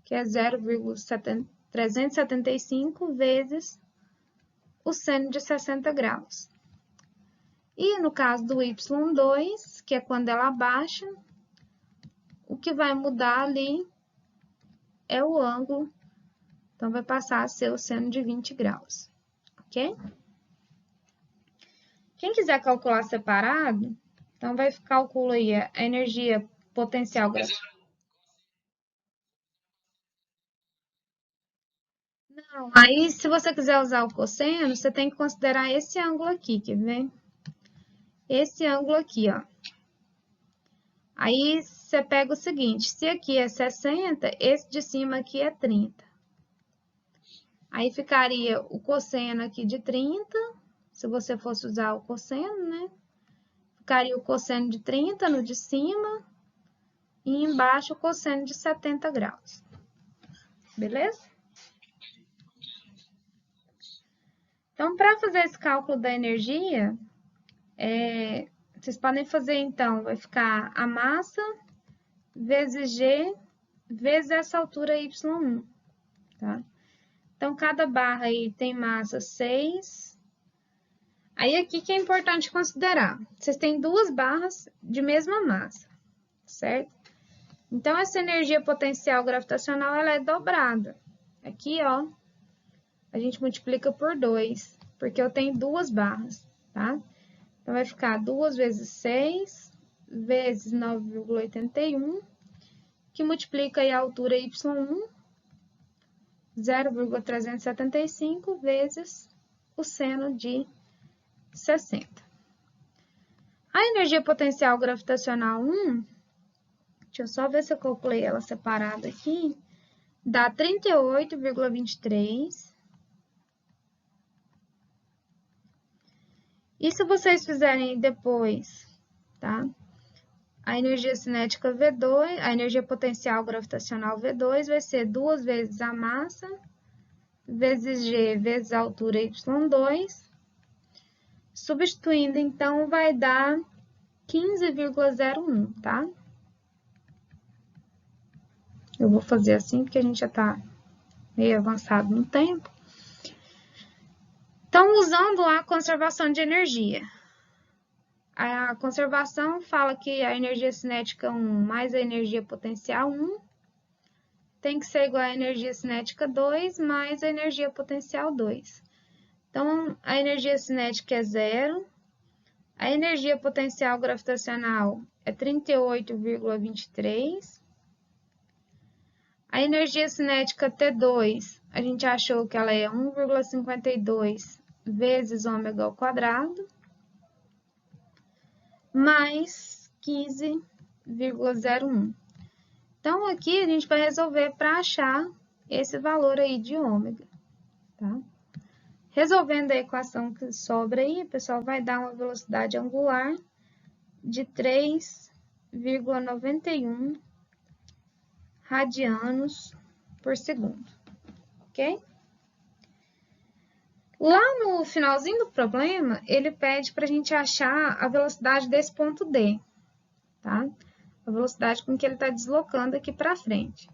que é 0,375 vezes o seno de 60 graus. E no caso do Y2, que é quando ela abaixa, o que vai mudar ali é o ângulo, então vai passar a ser o seno de 20 graus, ok? Quem quiser calcular separado, então vai calcular aí a energia potencial gravitacional. Não, aí se você quiser usar o cosseno, você tem que considerar esse ângulo aqui, quer ver? Esse ângulo aqui, ó. Aí você pega o seguinte, se aqui é 60, esse de cima aqui é 30. Aí ficaria o cosseno aqui de 30, se você fosse usar o cosseno, né? Ficaria o cosseno de 30 no de cima e embaixo o cosseno de 70 graus. Beleza? Então, para fazer esse cálculo da energia, vocês podem fazer, então, vai ficar a massa vezes G vezes essa altura Y1, tá? Então, cada barra aí tem massa 6. Aí, aqui que é importante considerar. Vocês têm duas barras de mesma massa, certo? Então, essa energia potencial gravitacional, ela é dobrada. Aqui, ó, a gente multiplica por 2, porque eu tenho duas barras, tá? Então, vai ficar 2 vezes 6 vezes 9,81, que multiplica aí a altura Y1, 0,375 vezes o seno de 60. A energia potencial gravitacional 1, deixa eu só ver se eu calculei ela separada aqui, dá 38,23. E se vocês fizerem depois, tá? A energia cinética V2, a energia potencial gravitacional V2 vai ser 2 vezes a massa, vezes G, vezes a altura Y2. Substituindo, então, vai dar 15,01, tá? Eu vou fazer assim, porque a gente já tá meio avançado no tempo. Então, usando a conservação de energia. A conservação fala que a energia cinética 1 mais a energia potencial 1 tem que ser igual à energia cinética 2 mais a energia potencial 2. Então, a energia cinética é 0, a energia potencial gravitacional é 38,23, a energia cinética T2, a gente achou que ela é 1,52 vezes ômega ao quadrado, mais 15,01. Então, aqui a gente vai resolver para achar esse valor aí de ômega, tá? Resolvendo a equação que sobra aí, o pessoal vai dar uma velocidade angular de 3,91 radianos por segundo, ok? Lá no finalzinho do problema, ele pede para a gente achar a velocidade desse ponto D, tá? A velocidade com que ele está deslocando aqui para frente.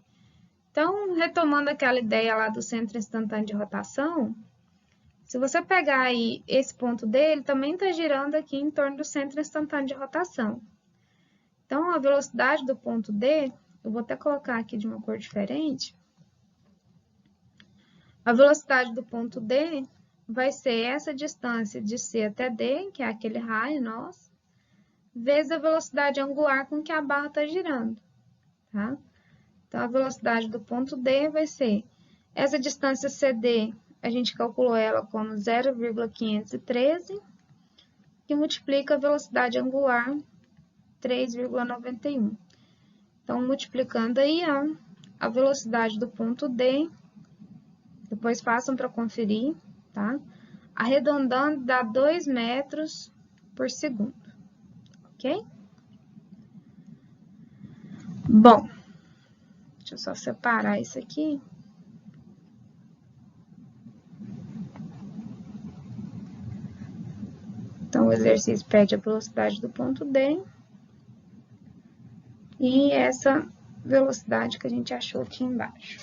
Então, retomando aquela ideia lá do centro instantâneo de rotação, se você pegar aí esse ponto D, ele também está girando aqui em torno do centro instantâneo de rotação. Então, a velocidade do ponto D, eu vou até colocar aqui de uma cor diferente. A velocidade do ponto D vai ser essa distância de C até D, que é aquele raio nosso, vezes a velocidade angular com que a barra está girando, tá? Então, a velocidade do ponto D vai ser essa distância CD, a gente calculou ela como 0,513, que multiplica a velocidade angular 3,91. Então, multiplicando aí a velocidade do ponto D, depois façam para conferir, tá? Arredondando dá 2 metros por segundo, ok? Bom, deixa eu só separar isso aqui. Então, o exercício pede a velocidade do ponto D e essa velocidade que a gente achou aqui embaixo.